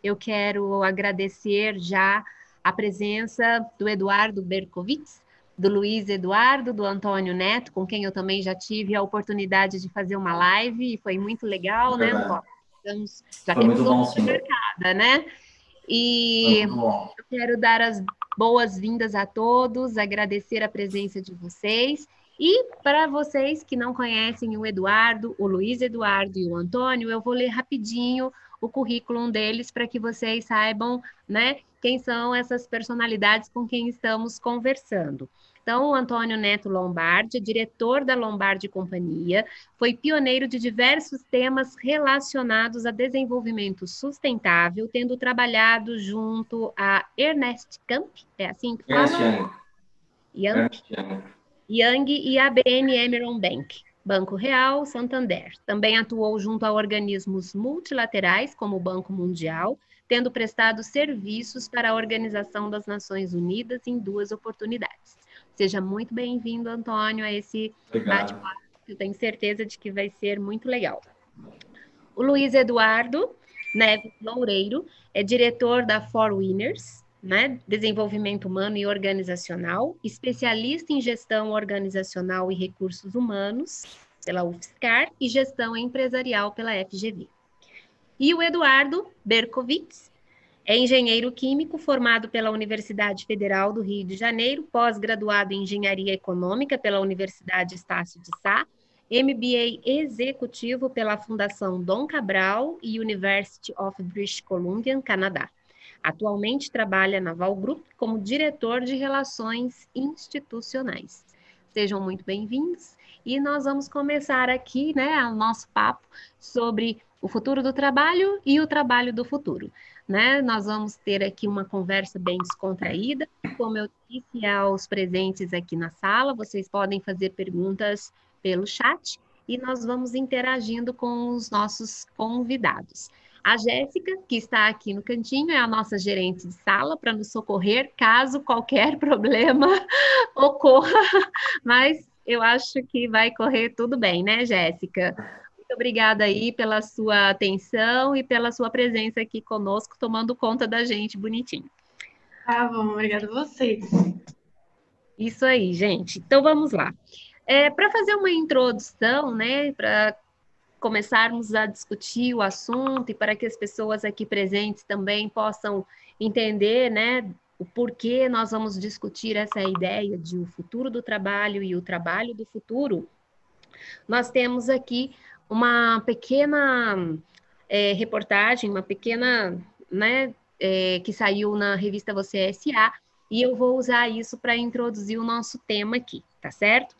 eu quero agradecer já a presença do Eduardo Bercovitz, do Luiz Eduardo, do Antônio Neto, com quem eu também já tive a oportunidade de fazer uma live, e foi muito legal, né? Verdade. Já Foi temos muito bom, outra sim. marcada, né? Foi E muito bom. eu quero dar as boas-vindas a todos, agradecer a presença de vocês. E para vocês que não conhecem o Eduardo, o Luiz Eduardo e o Antônio, eu vou ler rapidinho o currículo deles para que vocês saibam, né, quem são essas personalidades com quem estamos conversando. Então, o Antônio Neto Lombardi é diretor da Lombardi Companhia, foi pioneiro de diversos temas relacionados a desenvolvimento sustentável, tendo trabalhado junto a Ernest Camp, é assim que Ernst fala? Young. Young, Ernst Young. Young e ABN Amron Bank, Banco Real, Santander. Também atuou junto a organismos multilaterais, como o Banco Mundial, tendo prestado serviços para a Organização das Nações Unidas em 2 oportunidades. Seja muito bem-vindo, Antônio, a esse Obrigado. bate-papo, que eu tenho certeza de que vai ser muito legal. O Luiz Eduardo Neves Loureiro é diretor da For Winners, né? Desenvolvimento Humano e Organizacional, especialista em gestão organizacional e recursos humanos pela UFSCar e gestão empresarial pela FGV. E o Eduardo Bercovitz é engenheiro químico formado pela Universidade Federal do Rio de Janeiro, pós-graduado em Engenharia Econômica pela Universidade Estácio de Sá, MBA executivo pela Fundação Dom Cabral e University of British Columbia, Canadá. Atualmente trabalha na Val Group como diretor de relações institucionais. Sejam muito bem-vindos e nós vamos começar aqui, né, o nosso papo sobre o futuro do trabalho e o trabalho do futuro, né? Nós vamos ter aqui uma conversa bem descontraída. Como eu disse aos presentes aqui na sala, vocês podem fazer perguntas pelo chat e nós vamos interagindo com os nossos convidados. A Jéssica, que está aqui no cantinho, é a nossa gerente de sala para nos socorrer caso qualquer problema ocorra, mas eu acho que vai correr tudo bem, né, Jéssica? Muito obrigada aí pela sua atenção e pela sua presença aqui conosco, tomando conta da gente bonitinho. Tá bom, obrigada a vocês. Isso aí, gente. Então vamos lá. Para fazer uma introdução, né, para começarmos a discutir o assunto e para que as pessoas aqui presentes também possam entender, né, o porquê nós vamos discutir essa ideia de o futuro do trabalho e o trabalho do futuro, nós temos aqui uma pequena reportagem, uma pequena, né, que saiu na revista Você S.A., e eu vou usar isso para introduzir o nosso tema aqui, tá certo?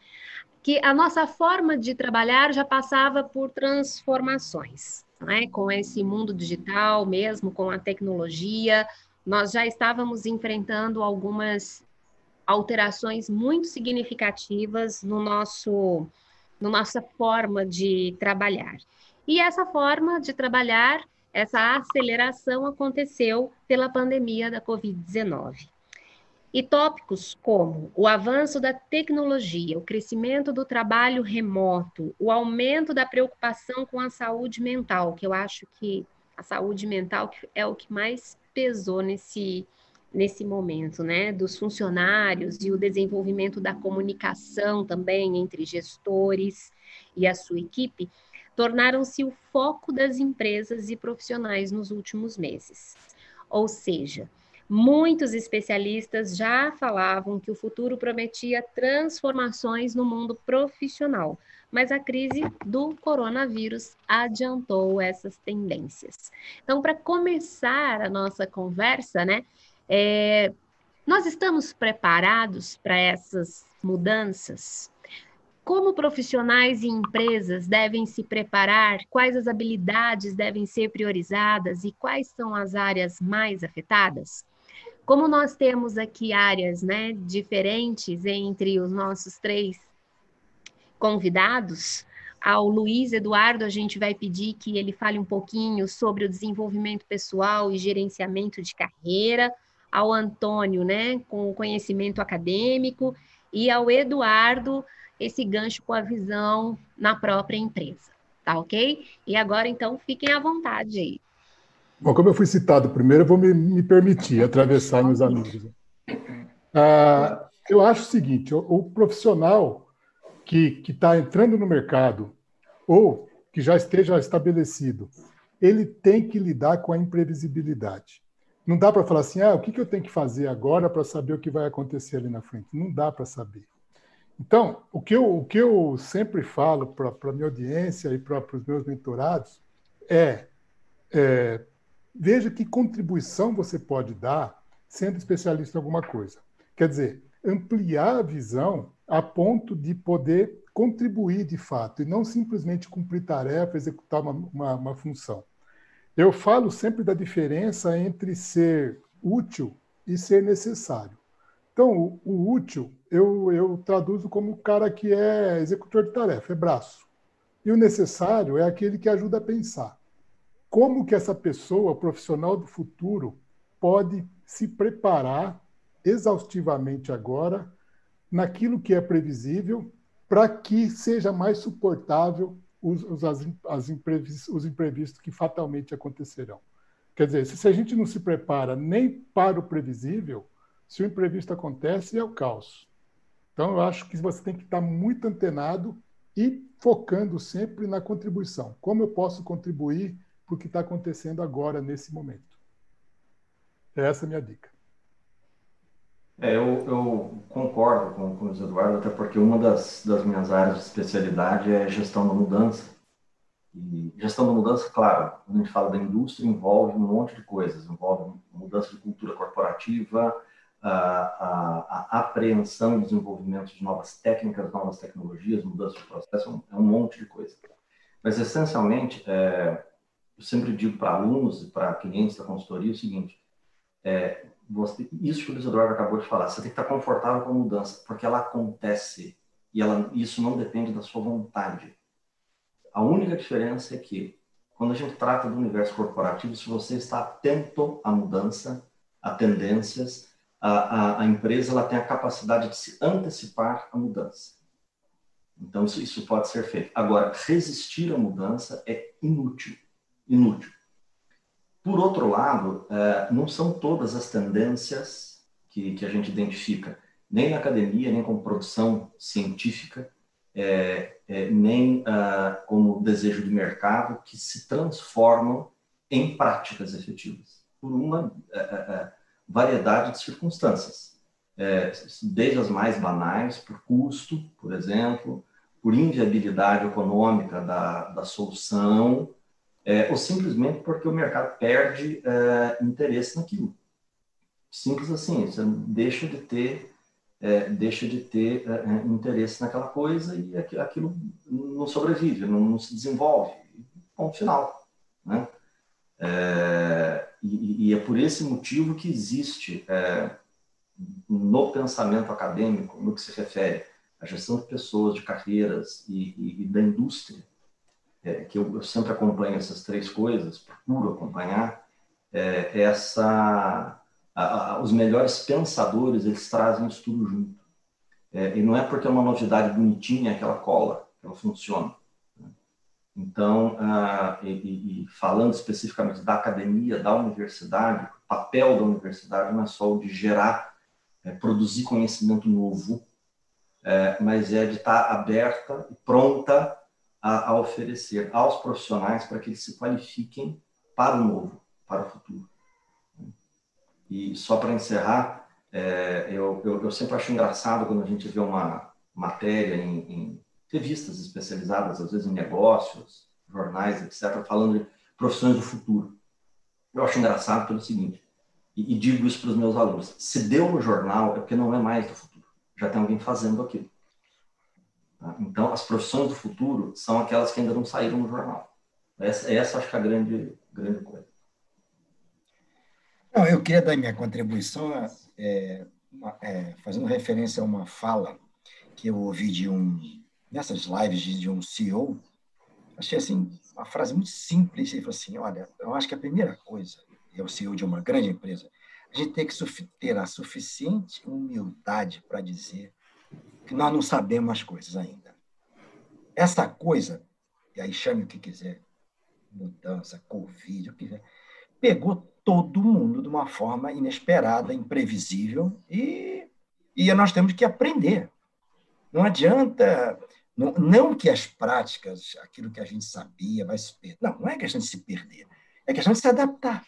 Que a nossa forma de trabalhar já passava por transformações, né? Com esse mundo digital, mesmo com a tecnologia, nós já estávamos enfrentando algumas alterações muito significativas no nossa forma de trabalhar. E essa forma de trabalhar, essa aceleração aconteceu pela pandemia da Covid-19. E tópicos como o avanço da tecnologia, o crescimento do trabalho remoto, o aumento da preocupação com a saúde mental, que eu acho que a saúde mental é o que mais pesou nesse momento, né? Dos funcionários e o desenvolvimento da comunicação também entre gestores e a sua equipe, tornaram-se o foco das empresas e profissionais nos últimos meses. Ou seja, muitos especialistas já falavam que o futuro prometia transformações no mundo profissional, mas a crise do coronavírus adiantou essas tendências. Então, para começar a nossa conversa, né, nós estamos preparados para essas mudanças? Como profissionais e empresas devem se preparar? Quais as habilidades devem ser priorizadas e quais são as áreas mais afetadas? Como nós temos aqui áreas, né, diferentes entre os nossos 3 convidados, ao Luiz Eduardo a gente vai pedir que ele fale um pouquinho sobre o desenvolvimento pessoal e gerenciamento de carreira, ao Antônio, né, com o conhecimento acadêmico, e ao Eduardo, esse gancho com a visão na própria empresa, tá ok? E agora, então, fiquem à vontade aí. Bom, como eu fui citado primeiro, eu vou me permitir atravessar meus amigos. Eu acho o seguinte, o profissional que está entrando no mercado ou que já esteja estabelecido, ele tem que lidar com a imprevisibilidade. Não dá para falar assim, o que eu tenho que fazer agora para saber o que vai acontecer ali na frente? Não dá para saber. Então, o que eu sempre falo para a minha audiência e para os meus mentorados é, veja que contribuição você pode dar sendo especialista em alguma coisa. Quer dizer, ampliar a visão a ponto de poder contribuir de fato e não simplesmente cumprir tarefa, executar uma função. Eu falo sempre da diferença entre ser útil e ser necessário. Então, o útil eu traduzo como o cara que é executor de tarefa, é braço. E o necessário é aquele que ajuda a pensar. Como que essa pessoa, profissional do futuro, pode se preparar exaustivamente agora naquilo que é previsível para que seja mais suportável os imprevistos que fatalmente acontecerão. Quer dizer, se a gente não se prepara nem para o previsível, se o imprevisto acontece, é o caos. Então, eu acho que você tem que estar muito antenado e focando sempre na contribuição. Como eu posso contribuir para o que está acontecendo agora, nesse momento? Essa é a minha dica. Eu concordo com o Luiz Eduardo, até porque uma das minhas áreas de especialidade é gestão da mudança. E gestão da mudança, claro, quando a gente fala da indústria, envolve um monte de coisas. Envolve mudança de cultura corporativa, a apreensão e desenvolvimento de novas técnicas, novas tecnologias, mudança de processo, é um monte de coisa. Mas, essencialmente, eu sempre digo para alunos e para clientes da consultoria o seguinte, isso que o Luiz Eduardo acabou de falar, você tem que estar confortável com a mudança, porque ela acontece e isso não depende da sua vontade. A única diferença é que, quando a gente trata do universo corporativo, se você está atento à mudança, a tendências, a empresa ela tem a capacidade de se antecipar à mudança. Então, isso pode ser feito. Agora, resistir à mudança é inútil. Inútil. Por outro lado, não são todas as tendências que a gente identifica, nem na academia, nem como produção científica, nem como desejo de mercado, que se transformam em práticas efetivas, por uma variedade de circunstâncias, desde as mais banais, por custo, por exemplo, por inviabilidade econômica da solução, ou simplesmente porque o mercado perde interesse naquilo. Simples assim, você deixa de ter interesse naquela coisa e aquilo não sobrevive, não se desenvolve. Ponto final. Né? E é por esse motivo que existe no pensamento acadêmico, no que se refere à gestão de pessoas, de carreiras e da indústria, que eu sempre acompanho essas três coisas, procuro acompanhar, os melhores pensadores, eles trazem isso tudo junto. E não é porque é uma novidade bonitinha que ela cola, que ela funciona. Então, falando especificamente da academia, da universidade, o papel da universidade não é só o de gerar, produzir conhecimento novo, mas é de estar aberta e pronta a oferecer aos profissionais para que eles se qualifiquem para o novo, para o futuro. E só para encerrar, eu sempre acho engraçado quando a gente vê uma matéria em revistas especializadas, às vezes em negócios, jornais, etc., falando de profissões do futuro. Eu acho engraçado pelo seguinte, e digo isso para os meus alunos, se deu no jornal é porque não é mais do futuro, já tem alguém fazendo aquilo. Então, as profissões do futuro são aquelas que ainda não saíram no jornal. Essa acho que é a grande coisa. Não, eu queria dar minha contribuição fazendo referência a uma fala que eu ouvi nessas lives de um CEO. Achei assim, uma frase muito simples. Ele falou assim, olha, eu acho que a primeira coisa, é o CEO de uma grande empresa, a gente tem que ter a suficiente humildade para dizer que nós não sabemos as coisas ainda. Essa coisa, e aí chame o que quiser, mudança, Covid, o que quiser, pegou todo mundo de uma forma inesperada, imprevisível, e nós temos que aprender. Não adianta, não que as práticas, aquilo que a gente sabia, vai se perder. Não é questão de se perder, é questão de se adaptar.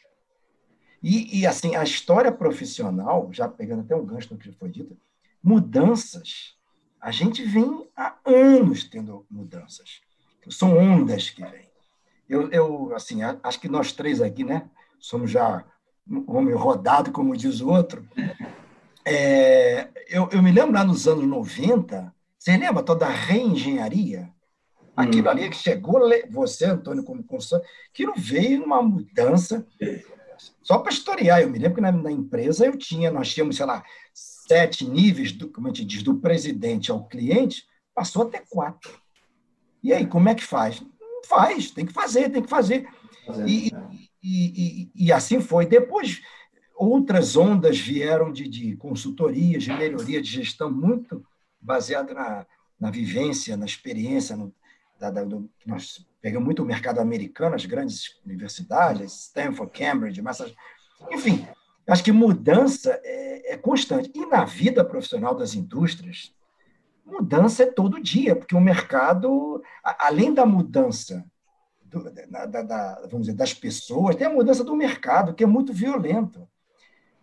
E assim, a história profissional, já pegando até um gancho no que foi dito, mudanças, a gente vem há anos tendo mudanças. São ondas que vêm. Eu assim, acho que nós três aqui, né, somos já homem rodado, como diz o outro. Eu me lembro lá nos anos 90, você lembra toda a reengenharia? Aquilo ali que chegou, você, Antônio, como consultor, aquilo veio numa mudança. Só para historiar, eu me lembro que na empresa nós tínhamos, sei lá, 7 níveis, como a gente diz, do presidente ao cliente, passou até 4. E aí, como é que faz? Não faz, tem que fazer, tem que fazer. E assim foi. Depois, outras ondas vieram de consultorias, de melhoria de gestão, muito baseada na vivência, na experiência, nós pegamos muito o mercado americano, as grandes universidades, Stanford, Cambridge, Massachusetts, enfim, acho que mudança é constante. E na vida profissional das indústrias, mudança é todo dia, porque o mercado, além da mudança vamos dizer, das pessoas, tem a mudança do mercado, que é muito violento.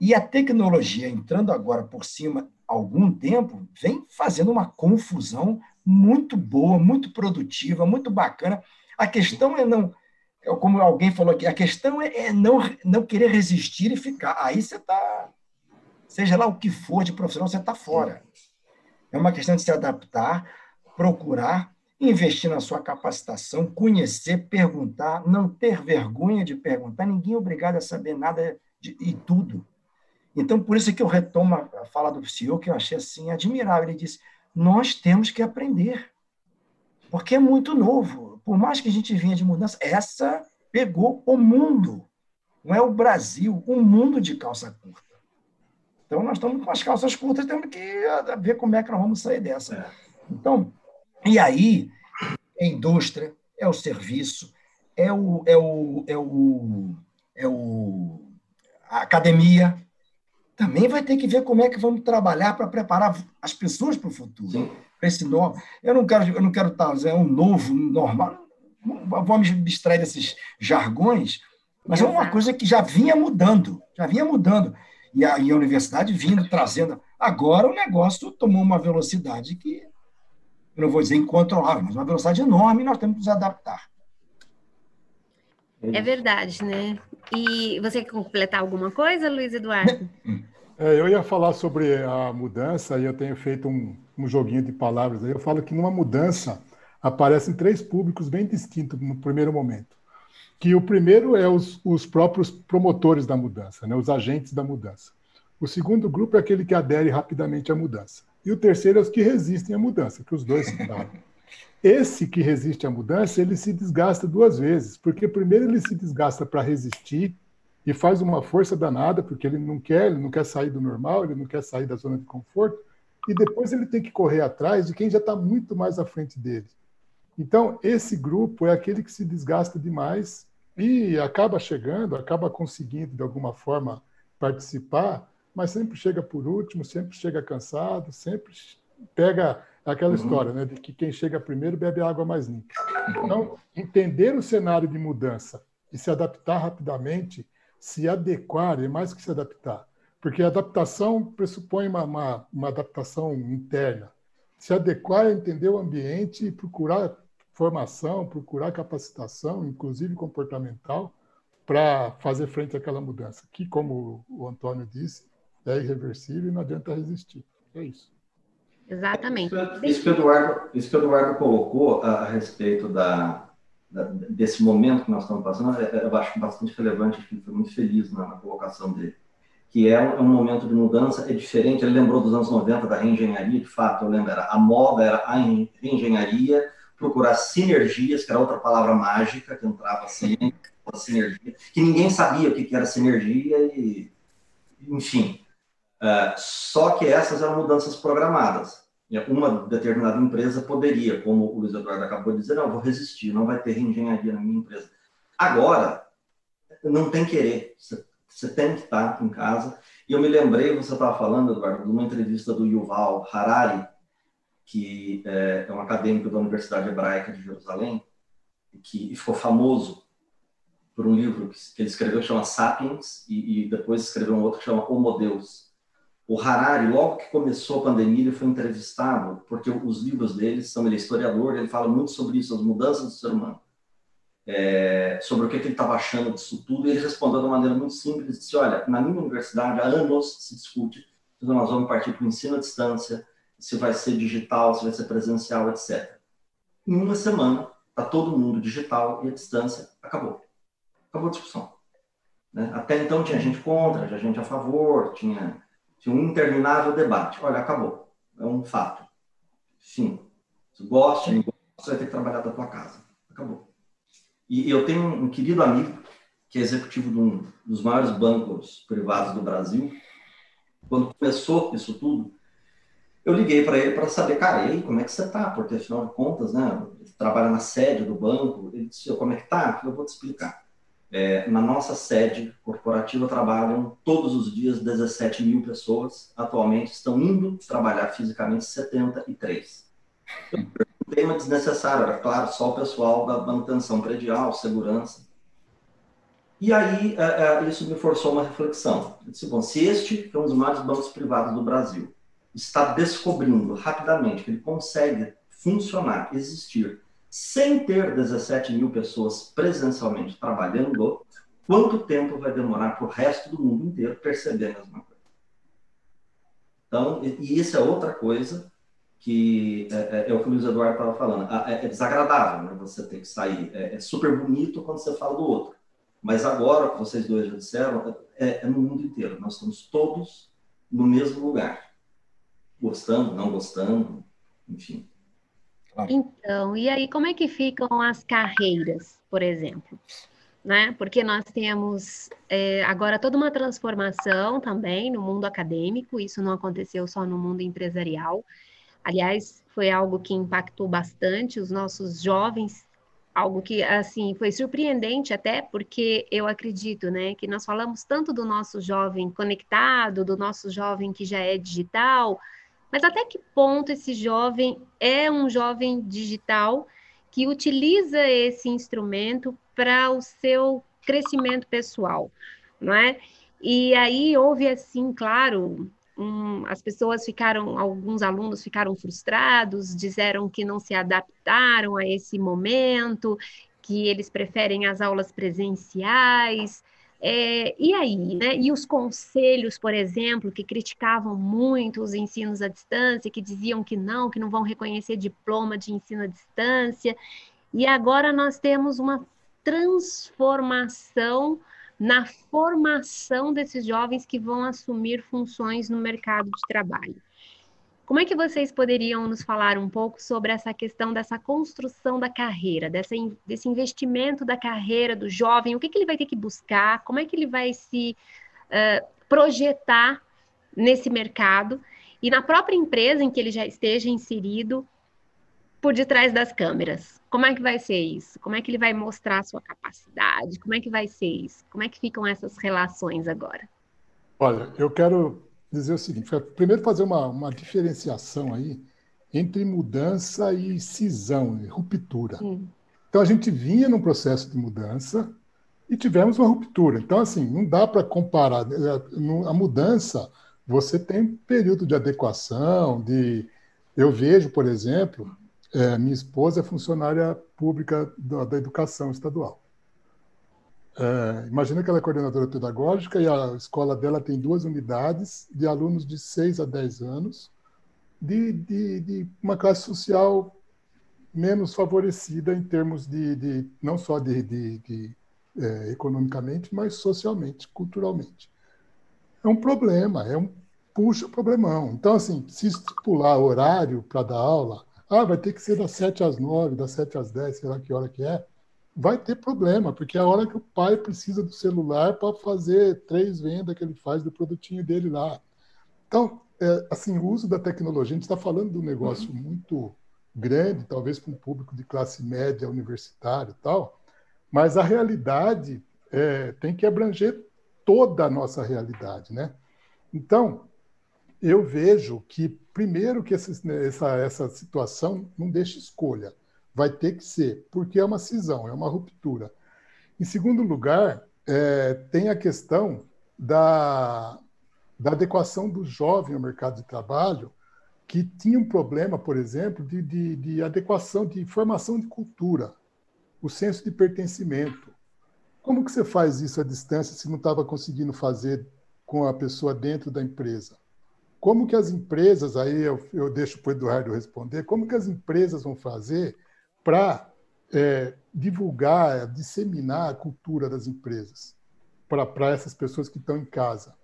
E a tecnologia, entrando agora por cima há algum tempo, vem fazendo uma confusão muito boa, muito produtiva, muito bacana. A questão é não, como alguém falou aqui, a questão é não querer resistir e ficar. Aí você está, seja lá o que for de profissional, você está fora. É uma questão de se adaptar, procurar, investir na sua capacitação, conhecer, perguntar, não ter vergonha de perguntar. Ninguém é obrigado a saber nada e tudo. Então, por isso que eu retomo a fala do CEO, que eu achei assim admirável. Ele disse, nós temos que aprender, porque é muito novo. Por mais que a gente vinha de mudança, essa pegou o mundo. Não é o Brasil, o mundo de calça curta. Então, nós estamos com as calças curtas, temos que ver como é que nós vamos sair dessa. Então, e aí, é a indústria, é o serviço, a academia. Também vai ter que ver como é que vamos trabalhar para preparar as pessoas para o futuro. Para esse novo. Eu não quero dizer um novo, normal. Vamos me abstrair desses jargões, mas é uma coisa que já vinha mudando. E a universidade vindo, trazendo. Agora o negócio tomou uma velocidade que, eu não vou dizer incontrolável, mas uma velocidade enorme e nós temos que nos adaptar. É verdade, né? E você quer completar alguma coisa, Luiz Eduardo? Eu ia falar sobre a mudança e eu tenho feito um joguinho de palavras aí. Eu falo que numa mudança aparecem 3 públicos bem distintos no primeiro momento. Que o primeiro é os próprios promotores da mudança, né? Os agentes da mudança. O segundo grupo é aquele que adere rapidamente à mudança. E o terceiro é os que resistem à mudança, que os dois citaram. Esse que resiste à mudança, ele se desgasta 2 vezes, porque primeiro ele se desgasta para resistir e faz uma força danada, porque ele não quer sair do normal, ele não quer sair da zona de conforto, e depois ele tem que correr atrás de quem já está muito mais à frente dele. Então, esse grupo é aquele que se desgasta demais e acaba conseguindo, de alguma forma, participar, mas sempre chega por último, sempre chega cansado, sempre pega aquela história, né, de que quem chega primeiro bebe água mais limpa. Então, entender o cenário de mudança e se adaptar rapidamente, se adequar, é mais que se adaptar, porque a adaptação pressupõe uma adaptação interna. Se adequar é entender o ambiente e procurar formação, procurar capacitação, inclusive comportamental, para fazer frente àquela mudança, que, como o Antônio disse, é irreversível e não adianta resistir. É isso. Exatamente. Isso que o Eduardo colocou a respeito desse momento que nós estamos passando, eu acho bastante relevante, acho que ele foi muito feliz na colocação dele, que é um momento de mudança, é diferente, ele lembrou dos anos 90 da reengenharia, de fato, eu lembro, a moda era a reengenharia, procurar sinergias, que era outra palavra mágica que entrava sempre, a sinergia, que ninguém sabia o que era sinergia, e, enfim. Só que essas eram mudanças programadas. Uma determinada empresa poderia, como o Luiz Eduardo acabou de dizer, não, vou resistir, não vai ter reengenharia na minha empresa. Agora, não tem querer. Você tem que estar em casa. E eu me lembrei, você estava falando, Eduardo, de uma entrevista do Yuval Harari, que é um acadêmico da Universidade Hebraica de Jerusalém, que ficou famoso por um livro que ele escreveu que chama Sapiens, e depois escreveu um outro que chama Homo Deus. O Harari, logo que começou a pandemia, ele foi entrevistado, porque os livros dele ele é historiador, ele fala muito sobre isso, as mudanças do ser humano, sobre o que ele estava achando disso tudo, e ele respondeu de uma maneira muito simples, disse, olha, na minha universidade há anos se discute se nós vamos partir para o ensino à distância, se vai ser digital, se vai ser presencial, etc. Em uma semana, está todo mundo digital e à distância, acabou a discussão. Né? Até então tinha gente contra, tinha gente a favor, tinha um interminável debate. Olha, acabou. É um fato. Fim. Se gosta, não gosta, você vai ter que trabalhar da tua casa. Acabou. E eu tenho um querido amigo, que é executivo de um dos maiores bancos privados do Brasil. Quando começou isso tudo, eu liguei para ele para saber, cara, e aí, como é que você está? Porque, afinal de contas, né, ele trabalha na sede do banco. Ele disse, como é que está? Eu vou te explicar. Na nossa sede corporativa trabalham todos os dias 17 mil pessoas. Atualmente estão indo trabalhar fisicamente 73. Um tema desnecessário, era claro, só o pessoal da manutenção predial, segurança. E aí isso me forçou uma reflexão. Eu disse, bom, se este, que é um dos maiores bancos privados do Brasil, está descobrindo rapidamente que ele consegue funcionar, existir, sem ter 17 mil pessoas presencialmente trabalhando, quanto tempo vai demorar para o resto do mundo inteiro perceber a mesma coisa? Então, e isso é outra coisa que é o que o Luiz Eduardo estava falando. É desagradável, né? Você ter que sair. É super bonito quando você fala do outro. Mas agora, o que vocês dois já disseram, é no mundo inteiro. Nós estamos todos no mesmo lugar. Gostando, não gostando, enfim. Então, e aí como é que ficam as carreiras, por exemplo? Né? Porque nós temos agora toda uma transformação também no mundo acadêmico, isso não aconteceu só no mundo empresarial. Aliás, foi algo que impactou bastante os nossos jovens, algo que, assim, foi surpreendente até, porque eu acredito, né, que nós falamos tanto do nosso jovem conectado, do nosso jovem que já é digital, mas até que ponto esse jovem é um jovem digital que utiliza esse instrumento para o seu crescimento pessoal, não é? E aí houve, assim, claro, as pessoas ficaram, alguns alunos ficaram frustrados, disseram que não se adaptaram a esse momento, que eles preferem as aulas presenciais. E aí, né? E os conselhos, por exemplo, que criticavam muito os ensinos à distância, que diziam que não vão reconhecer diploma de ensino à distância. E agora nós temos uma transformação na formação desses jovens que vão assumir funções no mercado de trabalho. Como é que vocês poderiam nos falar um pouco sobre essa questão dessa construção da carreira, desse investimento da carreira do jovem? O que ele vai ter que buscar? Como é que ele vai se projetar nesse mercado? E na própria empresa em que ele já esteja inserido, por detrás das câmeras. Como é que vai ser isso? Como é que ele vai mostrar a sua capacidade? Como é que vai ser isso? Como é que ficam essas relações agora? Olha, eu quero dizer o seguinte, primeiro fazer uma diferenciação aí entre mudança e cisão, ruptura. Então, a gente vinha num processo de mudança e tivemos uma ruptura. Então, assim, não dá para comparar. A mudança, você tem um período de adequação, eu vejo, por exemplo, minha esposa é funcionária pública da educação estadual. Imagina que ela é coordenadora pedagógica e a escola dela tem 2 unidades de alunos de 6 a 10 anos, de uma classe social menos favorecida em termos não só economicamente, mas socialmente, culturalmente. É um problema, puxa problemão. Então, assim, se estipular horário para dar aula, vai ter que ser das 7 às 9, das 7 às 10, sei lá que hora que é, vai ter problema, porque é a hora que o pai precisa do celular para fazer 3 vendas que ele faz do produtinho dele lá. Então, assim, o uso da tecnologia, a gente está falando de um negócio muito grande, talvez para um público de classe média, universitário e tal, mas a realidade tem que abranger toda a nossa realidade, né? Então, eu vejo que, primeiro, que essa situação não deixa escolha. Vai ter que ser, porque é uma cisão, é uma ruptura. Em segundo lugar, tem a questão da adequação do jovem ao mercado de trabalho, que tinha um problema, por exemplo, de adequação, de formação de cultura, o senso de pertencimento. Como que você faz isso à distância se não estava conseguindo fazer com a pessoa dentro da empresa? Como que as empresas, aí eu deixo para o Eduardo responder, como que as empresas vão fazer para divulgar, disseminar a cultura das empresas para essas pessoas que estão em casa?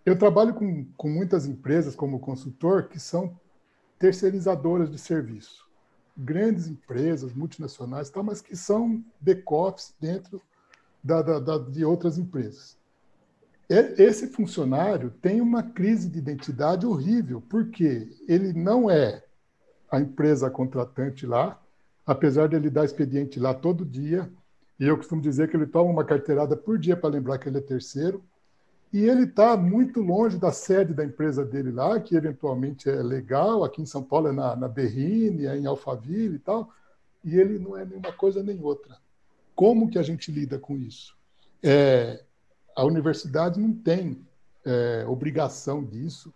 Eu trabalho com muitas empresas como consultor que são terceirizadoras de serviço. Grandes empresas, multinacionais, mas que são back-office dentro de outras empresas. Esse funcionário tem uma crise de identidade horrível, porque ele não é a empresa contratante lá, apesar de ele dar expediente lá todo dia, e eu costumo dizer que ele toma uma carteirada por dia para lembrar que ele é terceiro, e ele está muito longe da sede da empresa dele lá, que eventualmente é legal, aqui em São Paulo é na Berrini, é em Alphaville e tal, e ele não é nenhuma coisa nem outra. Como que a gente lida com isso? A universidade não tem obrigação disso.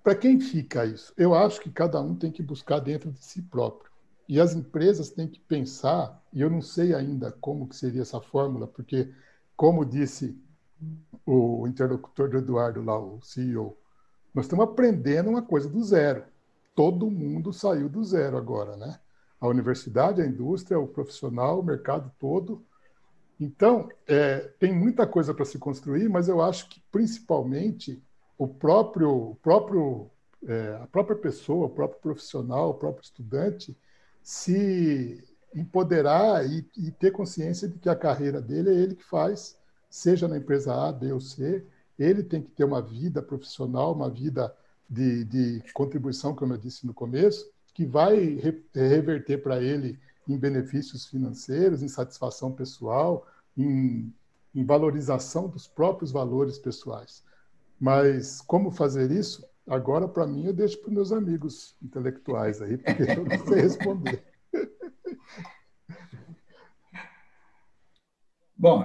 Para quem fica isso? Eu acho que cada um tem que buscar dentro de si próprio. E as empresas têm que pensar, e eu não sei ainda como que seria essa fórmula, porque, como disse o interlocutor do Eduardo lá, o CEO, nós estamos aprendendo uma coisa do zero. Todo mundo saiu do zero agora, né? A universidade, a indústria, o profissional, o mercado todo. Então, tem muita coisa para se construir, mas eu acho que, principalmente, a própria pessoa, o próprio profissional, o próprio estudante, se empoderar e ter consciência de que a carreira dele é ele que faz, seja na empresa A, B ou C, ele tem que ter uma vida profissional, uma vida de contribuição, como eu disse no começo, que vai reverter para ele em benefícios financeiros, em satisfação pessoal, em valorização dos próprios valores pessoais. Mas como fazer isso? Agora, para mim, eu deixo para os meus amigos intelectuais aí, porque eu não sei responder. Bom,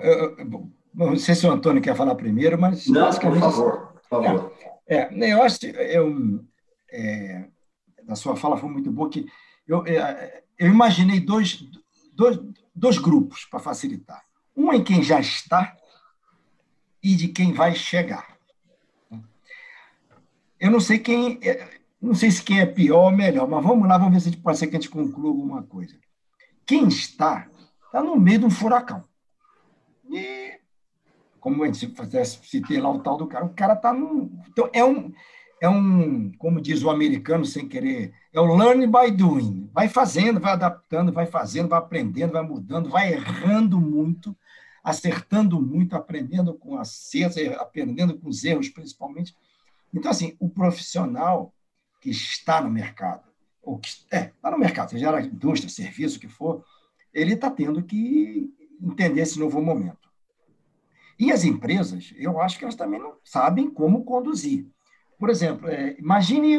não sei se o Antônio quer falar primeiro, mas... Não, por favor. Eu acho que a sua fala foi muito boa, que eu imaginei dois grupos para facilitar. Um em quem já está e de quem vai chegar. Eu não sei se quem é pior ou melhor, mas vamos lá, vamos ver se pode ser que a gente conclua alguma coisa. Quem está no meio de um furacão. E, como a gente citei lá o tal do cara, o cara está num... Então, como diz o americano sem querer, é o learn by doing. Vai fazendo, vai adaptando, vai fazendo, vai aprendendo, vai mudando, vai errando muito, acertando muito, aprendendo com acertos, aprendendo com os erros, principalmente. Então, assim, o profissional que está no mercado, ou que está no mercado, seja na indústria, serviço, o que for, ele está tendo que entender esse novo momento. E as empresas, eu acho que elas também não sabem como conduzir. Por exemplo, imagine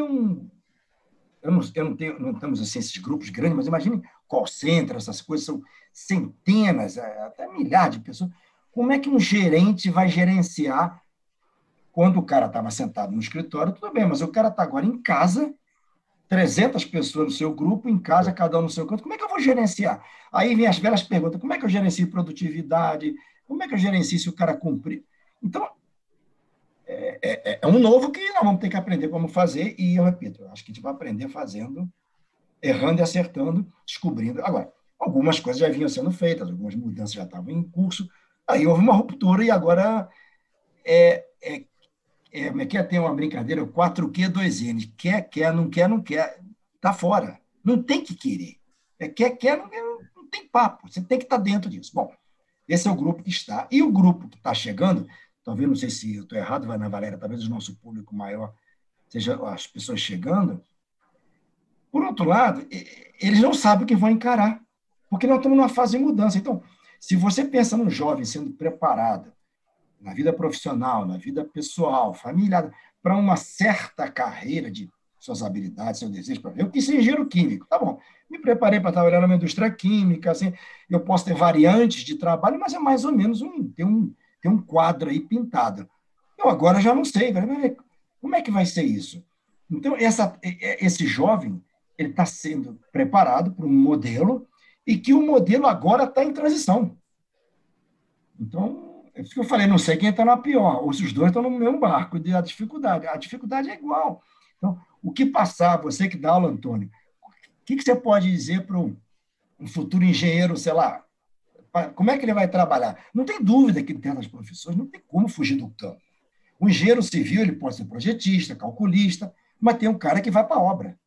não temos assim, esses grupos grandes, mas imagine call center, essas coisas, são centenas, até milhares de pessoas. Como é que um gerente vai gerenciar quando o cara estava sentado no escritório? Tudo bem, mas o cara está agora em casa, 300 pessoas no seu grupo, em casa, cada um no seu canto. Como é que eu vou gerenciar? Aí vem as velhas perguntas: como é que eu gerencio produtividade? Como é que eu gerencio se o cara cumprir? Então, é um novo que nós vamos ter que aprender como fazer, e eu repito, eu acho que a gente vai aprender fazendo, errando e acertando, descobrindo. Agora, algumas coisas já vinham sendo feitas, algumas mudanças já estavam em curso, aí houve uma ruptura e agora como é que tem uma brincadeira, 4Q, 2N, quer, não quer, está fora, não tem que querer, quer, não tem papo, você tem que estar dentro disso. Bom, esse é o grupo que está, e o grupo que está chegando, talvez, não sei se eu estou errado, Ana Valéria, talvez o nosso público maior seja as pessoas chegando. Por outro lado, eles não sabem o que vão encarar, porque nós estamos numa fase de mudança. Então, Se você pensa num jovem sendo preparado na vida profissional, na vida pessoal, familiar, para uma certa carreira de suas habilidades, seu desejo, para eu quis ser engenheiro químico, tá bom. Me preparei para trabalhar numa indústria química, assim, eu posso ter variantes de trabalho, mas é mais ou menos tem um quadro aí pintado. Eu agora já não sei, como é que vai ser isso? Então, esse jovem, ele está sendo preparado para um modelo e que o modelo agora está em transição. Então, é isso que eu falei, não sei quem está na pior, ou se os dois estão no mesmo barco de a dificuldade. A dificuldade é igual. Então, o que passar, você que dá aula, Antônio, o que você pode dizer para um futuro engenheiro, sei lá, como é que ele vai trabalhar? Não tem dúvida que dentro das profissões não tem como fugir do campo. O engenheiro civil ele pode ser projetista, calculista, mas tem um cara que vai para a obra.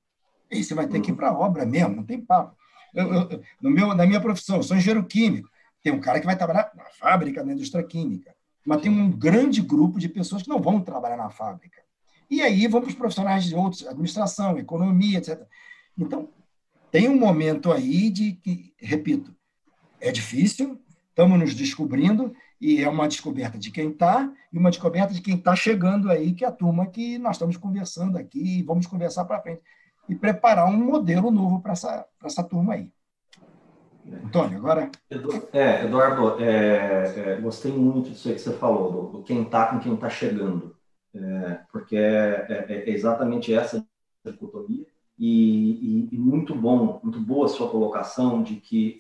E você vai ter que ir para a obra mesmo, não tem papo. Na minha profissão, eu sou engenheiro químico. Tem um cara que vai trabalhar na fábrica, na indústria química. Mas tem um grande grupo de pessoas que não vão trabalhar na fábrica. E aí vão para os profissionais de outros, administração, economia, etc. Então, tem um momento aí de que, repito, é difícil, estamos nos descobrindo, e é uma descoberta de quem está, e uma descoberta de quem está chegando aí, que é a turma que nós estamos conversando aqui, e vamos conversar para frente, e preparar um modelo novo para essa turma aí. Antônio, agora... Eduardo, gostei muito disso aí que você falou, do quem está com quem está chegando, porque é exatamente essa dicotomia, e muito boa a sua colocação de que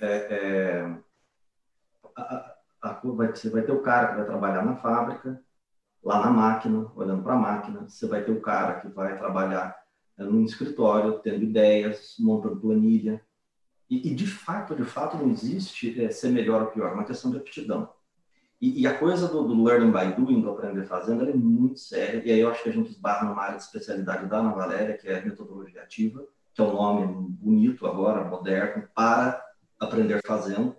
você vai ter o cara que vai trabalhar na fábrica, lá na máquina, olhando para a máquina, você vai ter o cara que vai trabalhar num escritório, tendo ideias, montando planilha, e de fato não existe ser melhor ou pior, é uma questão de aptidão. E a coisa do learning by doing, do aprender fazendo, ela é muito séria, e aí eu acho que a gente esbarra numa área de especialidade da Ana Valéria, que é a metodologia ativa, que é um nome bonito agora, moderno, para aprender fazendo.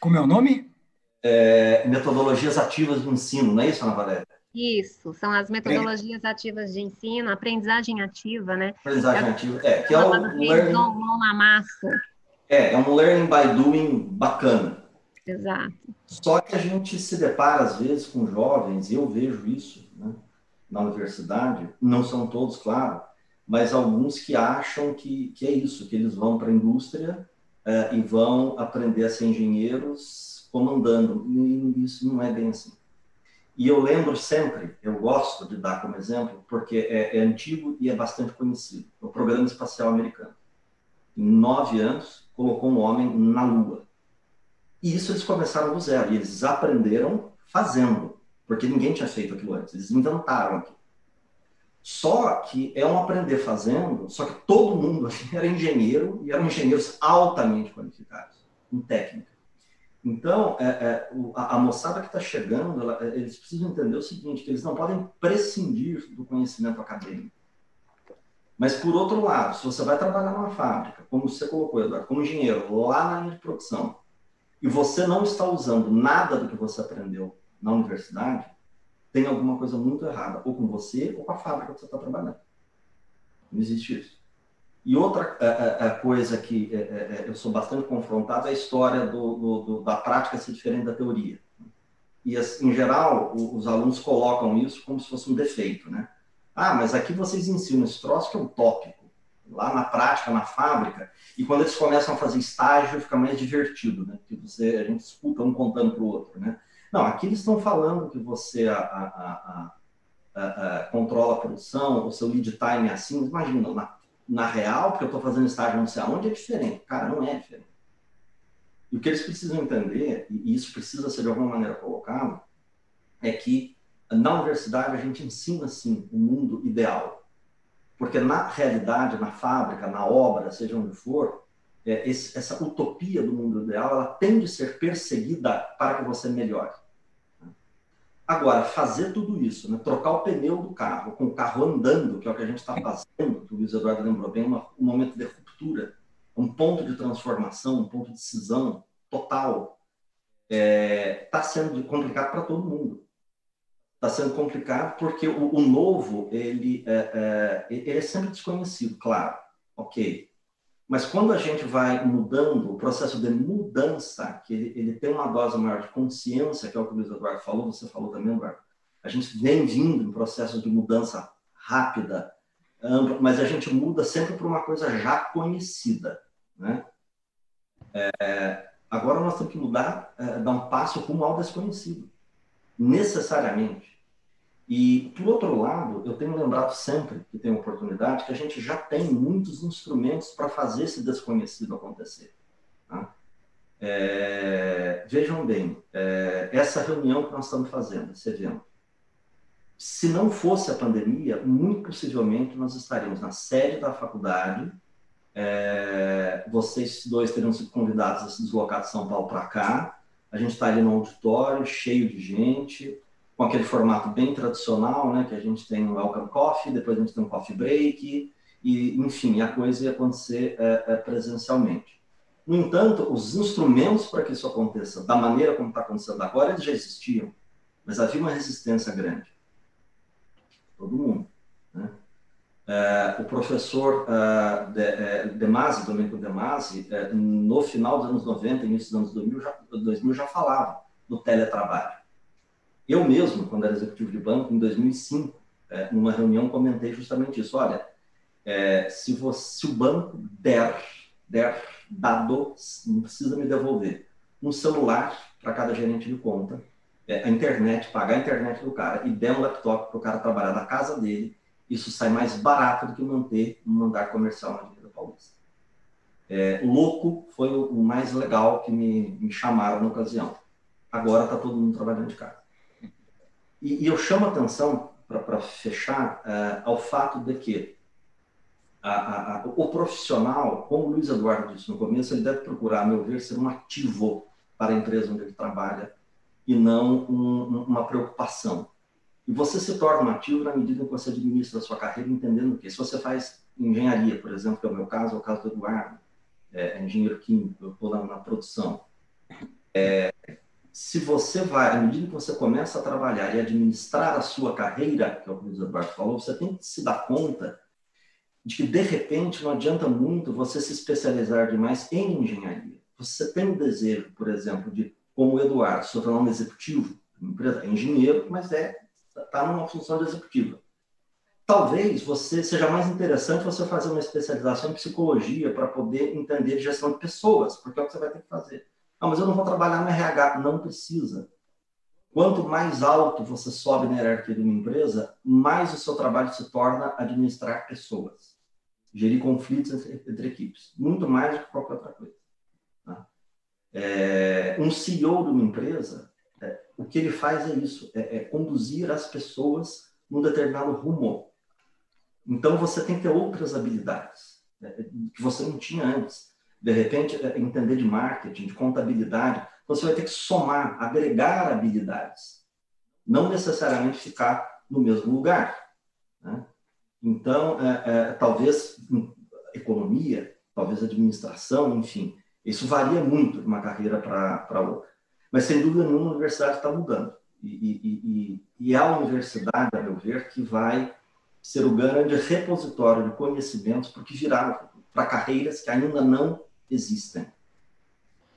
Como é o nome? Metodologias ativas de ensino, não é isso, Ana Valéria? Isso, são as metodologias ativas de ensino, aprendizagem ativa, né? Aprendizagem ativa, que é um learning... mão na massa. É um learning by doing bacana. Exato. Só que a gente se depara, às vezes, com jovens, e eu vejo isso, né, na universidade, não são todos, claro, mas alguns que acham que é isso, que eles vão para a indústria e vão aprender a ser engenheiros comandando, e isso não é bem assim. E eu lembro sempre, eu gosto de dar como exemplo, porque é antigo e é bastante conhecido, o Programa Espacial Americano. Em 9 anos, colocou um homem na Lua. E isso eles começaram do zero, e eles aprenderam fazendo, porque ninguém tinha feito aquilo antes, eles inventaram aquilo. Só que é um aprender fazendo, só que todo mundo era engenheiro, e eram engenheiros altamente qualificados, em técnica. Então, a moçada que está chegando, eles precisam entender o seguinte, que eles não podem prescindir do conhecimento acadêmico. Mas, por outro lado, se você vai trabalhar numa fábrica, como você colocou, Eduardo, como engenheiro, lá na linha de produção, e você não está usando nada do que você aprendeu na universidade, tem alguma coisa muito errada, ou com você, ou com a fábrica que você está trabalhando. Não existe isso. E outra coisa que eu sou bastante confrontado é a história da prática ser diferente da teoria. E, em geral, os alunos colocam isso como se fosse um defeito, né? Ah, mas aqui vocês ensinam esse troço que é um tópico. Lá na prática, na fábrica, e quando eles começam a fazer estágio, fica mais divertido, né? Porque a gente escuta um contando para o outro, né? Não, aqui eles estão falando que você controla a produção, o seu lead time é assim, imagina, na real, porque eu estou fazendo estágio não sei aonde, é diferente. Cara, não é diferente. E o que eles precisam entender, e isso precisa ser de alguma maneira colocado, é que na universidade a gente ensina, sim, o mundo ideal. Porque na realidade, na fábrica, na obra, seja onde for, essa utopia do mundo ideal, ela tem de ser perseguida para que você melhore. Agora, fazer tudo isso, né, trocar o pneu do carro, com o carro andando, que é o que a gente está fazendo, que o Luiz Eduardo lembrou bem, um momento de ruptura, um ponto de transformação, um ponto de decisão total, está sendo complicado para todo mundo. Está sendo complicado porque o novo, ele é sempre desconhecido, claro. Ok. Mas quando a gente vai mudando, o processo de mudança, que ele tem uma dose maior de consciência, que é o que o Luiz Eduardo falou, você falou também, Eduardo, a gente vem vindo em processo de mudança rápida, ampla, mas a gente muda sempre por uma coisa já conhecida, né? Agora nós temos que mudar, dar um passo rumo ao desconhecido, necessariamente. E, por outro lado, eu tenho lembrado sempre que tenho oportunidade que a gente já tem muitos instrumentos para fazer esse desconhecido acontecer. Tá? Vejam bem, essa reunião que nós estamos fazendo, esse evento, se não fosse a pandemia, muito possivelmente nós estaríamos na sede da faculdade, vocês dois teriam sido convidados a se deslocar de São Paulo para cá, a gente estaria no auditório cheio de gente, com aquele formato bem tradicional, né, que a gente tem um welcome coffee, depois a gente tem um coffee break, e, enfim, a coisa ia acontecer presencialmente. No entanto, os instrumentos para que isso aconteça, da maneira como está acontecendo agora, eles já existiam, mas havia uma resistência grande. Todo mundo. Né? O professor Demasi, Domenico Demasi, no final dos anos 90, início dos anos 2000 já falava do teletrabalho. Eu mesmo, quando era executivo de banco, em 2005, numa reunião, comentei justamente isso. Olha, se o banco der dado, não precisa me devolver, um celular para cada gerente de conta, a internet, pagar a internet do cara e der um laptop para o cara trabalhar na casa dele, isso sai mais barato do que manter um andar comercial na Avenida Paulista. Louco foi o mais legal que me chamaram na ocasião. Agora está todo mundo trabalhando de casa. E eu chamo a atenção, para fechar, ao fato de que o profissional, como o Luiz Eduardo disse no começo, ele deve procurar, a meu ver, ser um ativo para a empresa onde ele trabalha e não uma preocupação. E você se torna um ativo na medida que você administra a sua carreira, entendendo que se você faz engenharia, por exemplo, que é o meu caso, é o caso do Eduardo, engenheiro químico, eu estou na produção. Se você vai, à medida que você começa a trabalhar e administrar a sua carreira, que é o que o Luiz Eduardo falou, você tem que se dar conta de que, de repente, não adianta muito você se especializar demais em engenharia. Você tem o desejo, por exemplo, de, como o Eduardo, se tornar um executivo, empresa, é engenheiro, mas está numa função de executiva. Talvez seja mais interessante você fazer uma especialização em psicologia para poder entender gestão de pessoas, porque é o que você vai ter que fazer. Não, mas eu não vou trabalhar no RH. Não precisa. Quanto mais alto você sobe na hierarquia de uma empresa, mais o seu trabalho se torna administrar pessoas. Gerir conflitos entre equipes. Muito mais do que qualquer outra coisa. Tá? Um CEO de uma empresa, o que ele faz é isso. É conduzir as pessoas num determinado rumo. Então, você tem que ter outras habilidades que você não tinha antes. De repente, entender de marketing, de contabilidade, você vai ter que somar, agregar habilidades, não necessariamente ficar no mesmo lugar. Né? Então, talvez economia, talvez administração, enfim, isso varia muito de uma carreira para outra. Mas, sem dúvida nenhuma, a universidade está mudando. E é a universidade, a meu ver, que vai ser o grande repositório de conhecimentos porque viraram para carreiras que ainda não existem.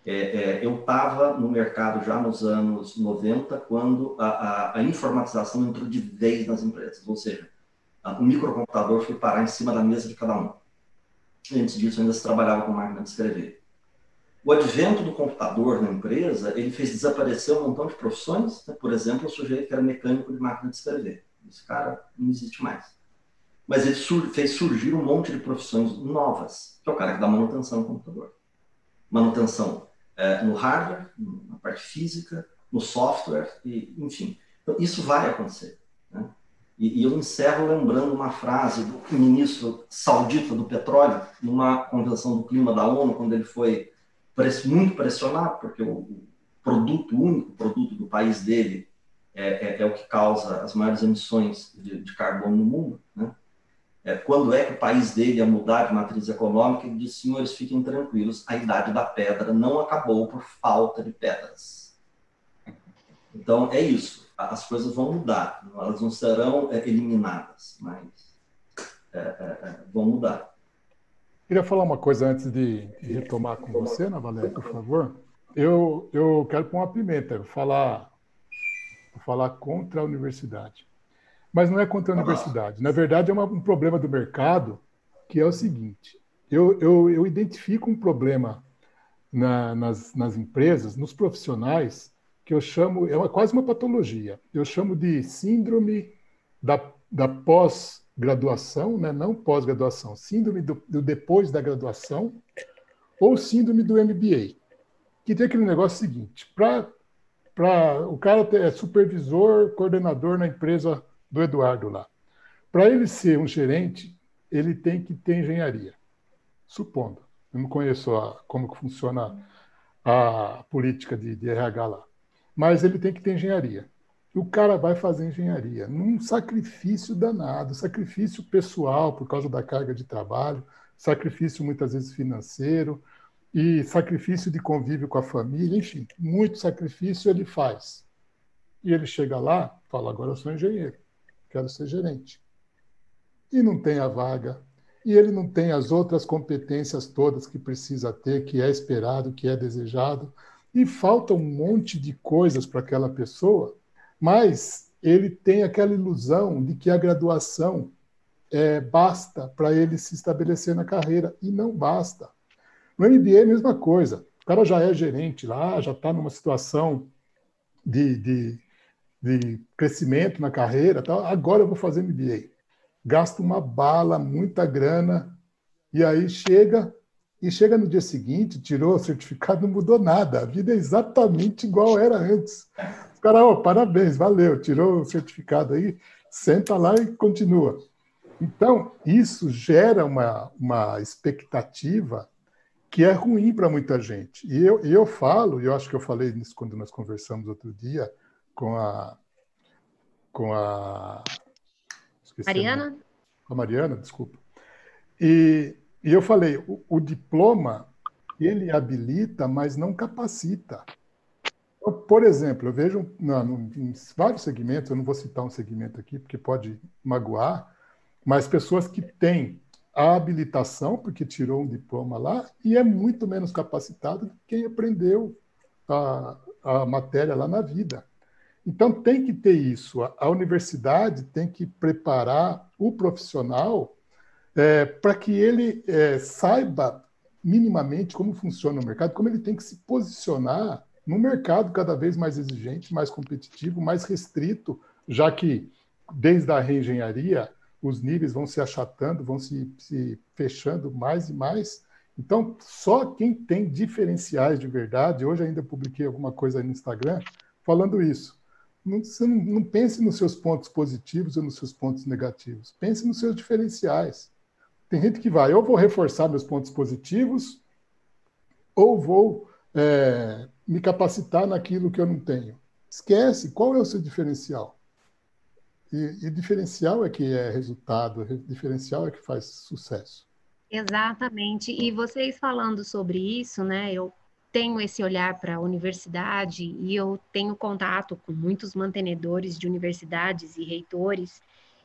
Eu estava no mercado já nos anos 90, quando a informatização entrou de vez nas empresas, ou seja, o microcomputador foi parar em cima da mesa de cada um. Antes disso, ainda se trabalhava com máquina de escrever. O advento do computador na empresa, ele fez desaparecer um montão de profissões, né? Por exemplo, o sujeito que era mecânico de máquina de escrever. Esse cara não existe mais. Mas ele fez surgir um monte de profissões novas, que é o cara que dá manutenção no computador. Manutenção no hardware, na parte física, no software, enfim. Então, isso vai acontecer. Né? E eu encerro lembrando uma frase do ministro saudita do petróleo, numa convenção do clima da ONU, quando ele foi muito pressionado, porque o único produto do país dele é o que causa as maiores emissões de carbono no mundo, né? Quando é que o país dele ia mudar de matriz econômica, ele disse: senhores, fiquem tranquilos, a idade da pedra não acabou por falta de pedras. Então, é isso. As coisas vão mudar. Elas não serão eliminadas, mas vão mudar. Queria falar uma coisa antes de retomar com você, Ana Valéria, por favor. Eu quero pôr uma pimenta, vou falar contra a universidade. Mas não é contra a universidade. Na verdade, é um problema do mercado, que é o seguinte: eu identifico um problema nas empresas, nos profissionais, que eu chamo, quase uma patologia. Eu chamo de síndrome da pós-graduação, né? Não pós-graduação, síndrome do depois da graduação, ou síndrome do MBA, que tem aquele negócio seguinte: o cara é supervisor, coordenador na empresa do Eduardo lá. Para ele ser um gerente, ele tem que ter engenharia, supondo. Eu não conheço como que funciona a política de RH lá. Mas ele tem que ter engenharia. O cara vai fazer engenharia num sacrifício danado, sacrifício pessoal por causa da carga de trabalho, sacrifício muitas vezes financeiro e sacrifício de convívio com a família, enfim, muito sacrifício ele faz. E ele chega lá, fala: agora eu sou engenheiro, quero ser gerente. E não tem a vaga, e ele não tem as outras competências todas que precisa ter, que é esperado, que é desejado, e falta um monte de coisas para aquela pessoa, mas ele tem aquela ilusão de que a graduação basta para ele se estabelecer na carreira, e não basta. No MBA é a mesma coisa. O cara já é gerente lá, já está numa situação de crescimento na carreira, tal. Agora eu vou fazer MBA. Gasta uma bala, muita grana, e aí chega no dia seguinte, tirou o certificado, não mudou nada. A vida é exatamente igual era antes. Os caras, parabéns, valeu, tirou o certificado aí, senta lá e continua. Então, isso gera uma expectativa que é ruim para muita gente. E eu falo, e eu acho que eu falei nisso quando nós conversamos outro dia com a Mariana? Com a Mariana, desculpa. E eu falei, o diploma, ele habilita, mas não capacita. Por exemplo, eu vejo em vários segmentos, eu não vou citar um segmento aqui, porque pode magoar, mas pessoas que têm a habilitação, porque tirou um diploma lá, e é muito menos capacitado do que quem aprendeu a matéria lá na vida. Então, tem que ter isso. A universidade tem que preparar o profissional para que ele saiba minimamente como funciona o mercado, como ele tem que se posicionar num mercado cada vez mais exigente, mais competitivo, mais restrito, já que, desde a reengenharia, os níveis vão se achatando, vão se fechando mais e mais. Então, só quem tem diferenciais de verdade, hoje ainda publiquei alguma coisa aí no Instagram falando isso. Você não pense nos seus pontos positivos ou nos seus pontos negativos. Pense nos seus diferenciais. Tem gente que vai, ou vou reforçar meus pontos positivos, ou vou me capacitar naquilo que eu não tenho. Esquece, qual é o seu diferencial? E diferencial é que é resultado, diferencial é que faz sucesso. Exatamente. E vocês falando sobre isso, né? Eu tenho esse olhar para a universidade e eu tenho contato com muitos mantenedores de universidades e reitores.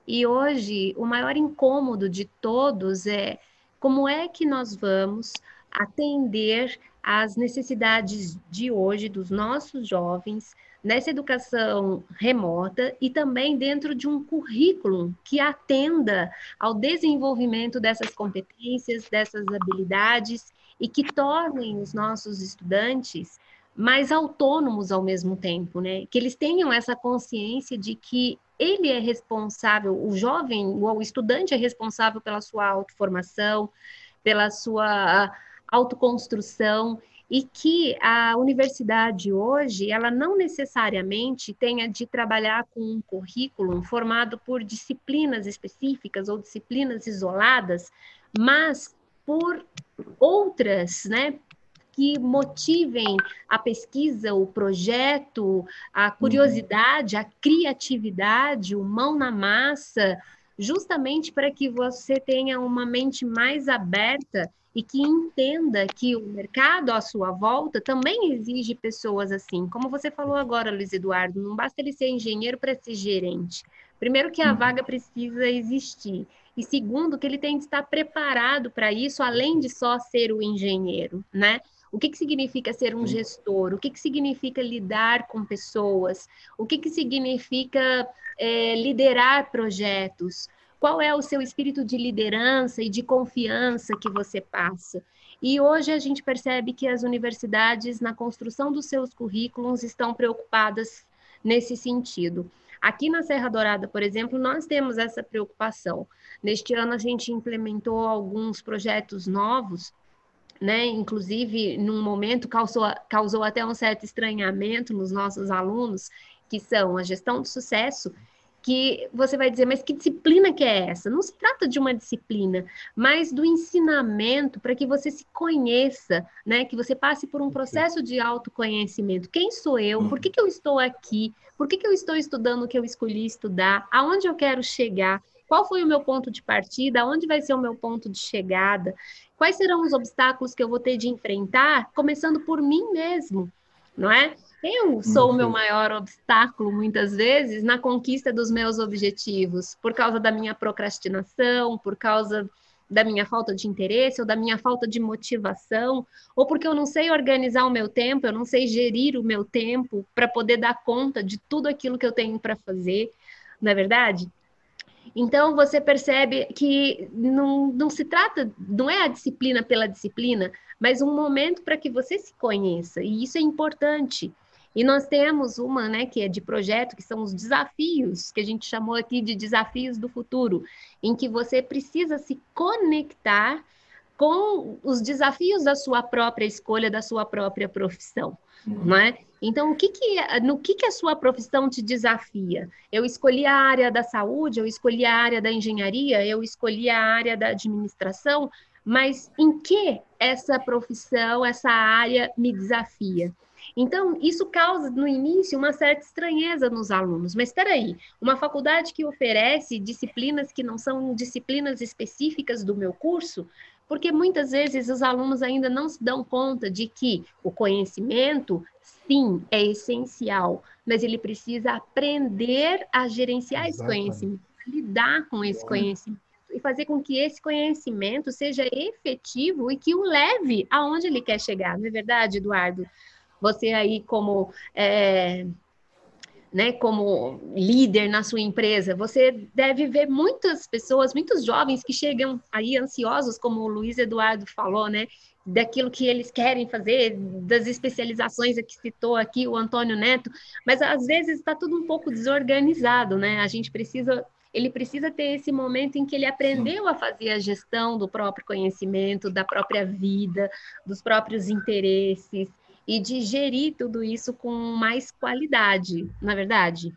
E hoje, o maior incômodo de todos é como é que nós vamos atender às necessidades de hoje dos nossos jovens nessa educação remota e também dentro de um currículo que atenda ao desenvolvimento dessas competências, dessas habilidades e que tornem os nossos estudantes mais autônomos ao mesmo tempo, né? Que eles tenham essa consciência de que ele é responsável, o jovem, o estudante é responsável pela sua autoformação, pela sua autoconstrução, e que a universidade hoje, ela não necessariamente tenha de trabalhar com um currículo formado por disciplinas específicas ou disciplinas isoladas, mas por outras, né, que motivem a pesquisa, o projeto, a curiosidade, a criatividade, o mão na massa, justamente para que você tenha uma mente mais aberta e que entenda que o mercado à sua volta também exige pessoas assim. Como você falou agora, Luiz Eduardo, não basta ele ser engenheiro para ser gerente, Primeiro, que a vaga precisa existir. E segundo, que ele tem que estar preparado para isso, além de só ser o engenheiro, né? O que significa ser um gestor? O que significa lidar com pessoas? O que significa liderar projetos? Qual é o seu espírito de liderança e de confiança que você passa? E hoje a gente percebe que as universidades, na construção dos seus currículos, estão preocupadas nesse sentido. Aqui na Serra Dourada, por exemplo, nós temos essa preocupação. Neste ano, a gente implementou alguns projetos novos, né? Inclusive, num momento, causou até um certo estranhamento nos nossos alunos, que são a gestão do sucesso, que você vai dizer, mas que disciplina que é essa? Não se trata de uma disciplina, mas do ensinamento para que você se conheça, né? Que você passe por um processo de autoconhecimento. Quem sou eu? Por que eu estou aqui? Por que eu estou estudando o que eu escolhi estudar? Aonde eu quero chegar? Qual foi o meu ponto de partida? Aonde vai ser o meu ponto de chegada? Quais serão os obstáculos que eu vou ter de enfrentar, começando por mim mesmo, não é? Eu sou o meu maior obstáculo, muitas vezes, na conquista dos meus objetivos, por causa da minha procrastinação, por causa da minha falta de interesse ou da minha falta de motivação, ou porque eu não sei organizar o meu tempo, eu não sei gerir o meu tempo para poder dar conta de tudo aquilo que eu tenho para fazer, não é verdade? Então, você percebe que não se trata, não é a disciplina pela disciplina, mas um momento para que você se conheça, e isso é importante. E nós temos uma, né, que é de projeto, que são os desafios, que a gente chamou aqui de desafios do futuro, em que você precisa se conectar com os desafios da sua própria escolha, da sua própria profissão, não é? Então, no que a sua profissão te desafia? Eu escolhi a área da saúde, eu escolhi a área da engenharia, eu escolhi a área da administração, mas em que essa profissão, essa área me desafia? Então, isso causa, no início, uma certa estranheza nos alunos. Mas espera aí, uma faculdade que oferece disciplinas que não são disciplinas específicas do meu curso, porque muitas vezes os alunos ainda não se dão conta de que o conhecimento, sim, é essencial, mas ele precisa aprender a gerenciar esse conhecimento, a lidar com esse conhecimento e fazer com que esse conhecimento seja efetivo e que o leve aonde ele quer chegar. Não é verdade, Eduardo? Você aí como né, como líder na sua empresa, você deve ver muitas pessoas, muitos jovens que chegam aí ansiosos, como o Luiz Eduardo falou, né, daquilo que eles querem fazer, das especializações que citou aqui o Antônio Neto, mas às vezes está tudo um pouco desorganizado, né? Ele precisa ter esse momento em que ele aprendeu a fazer a gestão do próprio conhecimento, da própria vida, dos próprios interesses, e de gerir tudo isso com mais qualidade, não é verdade?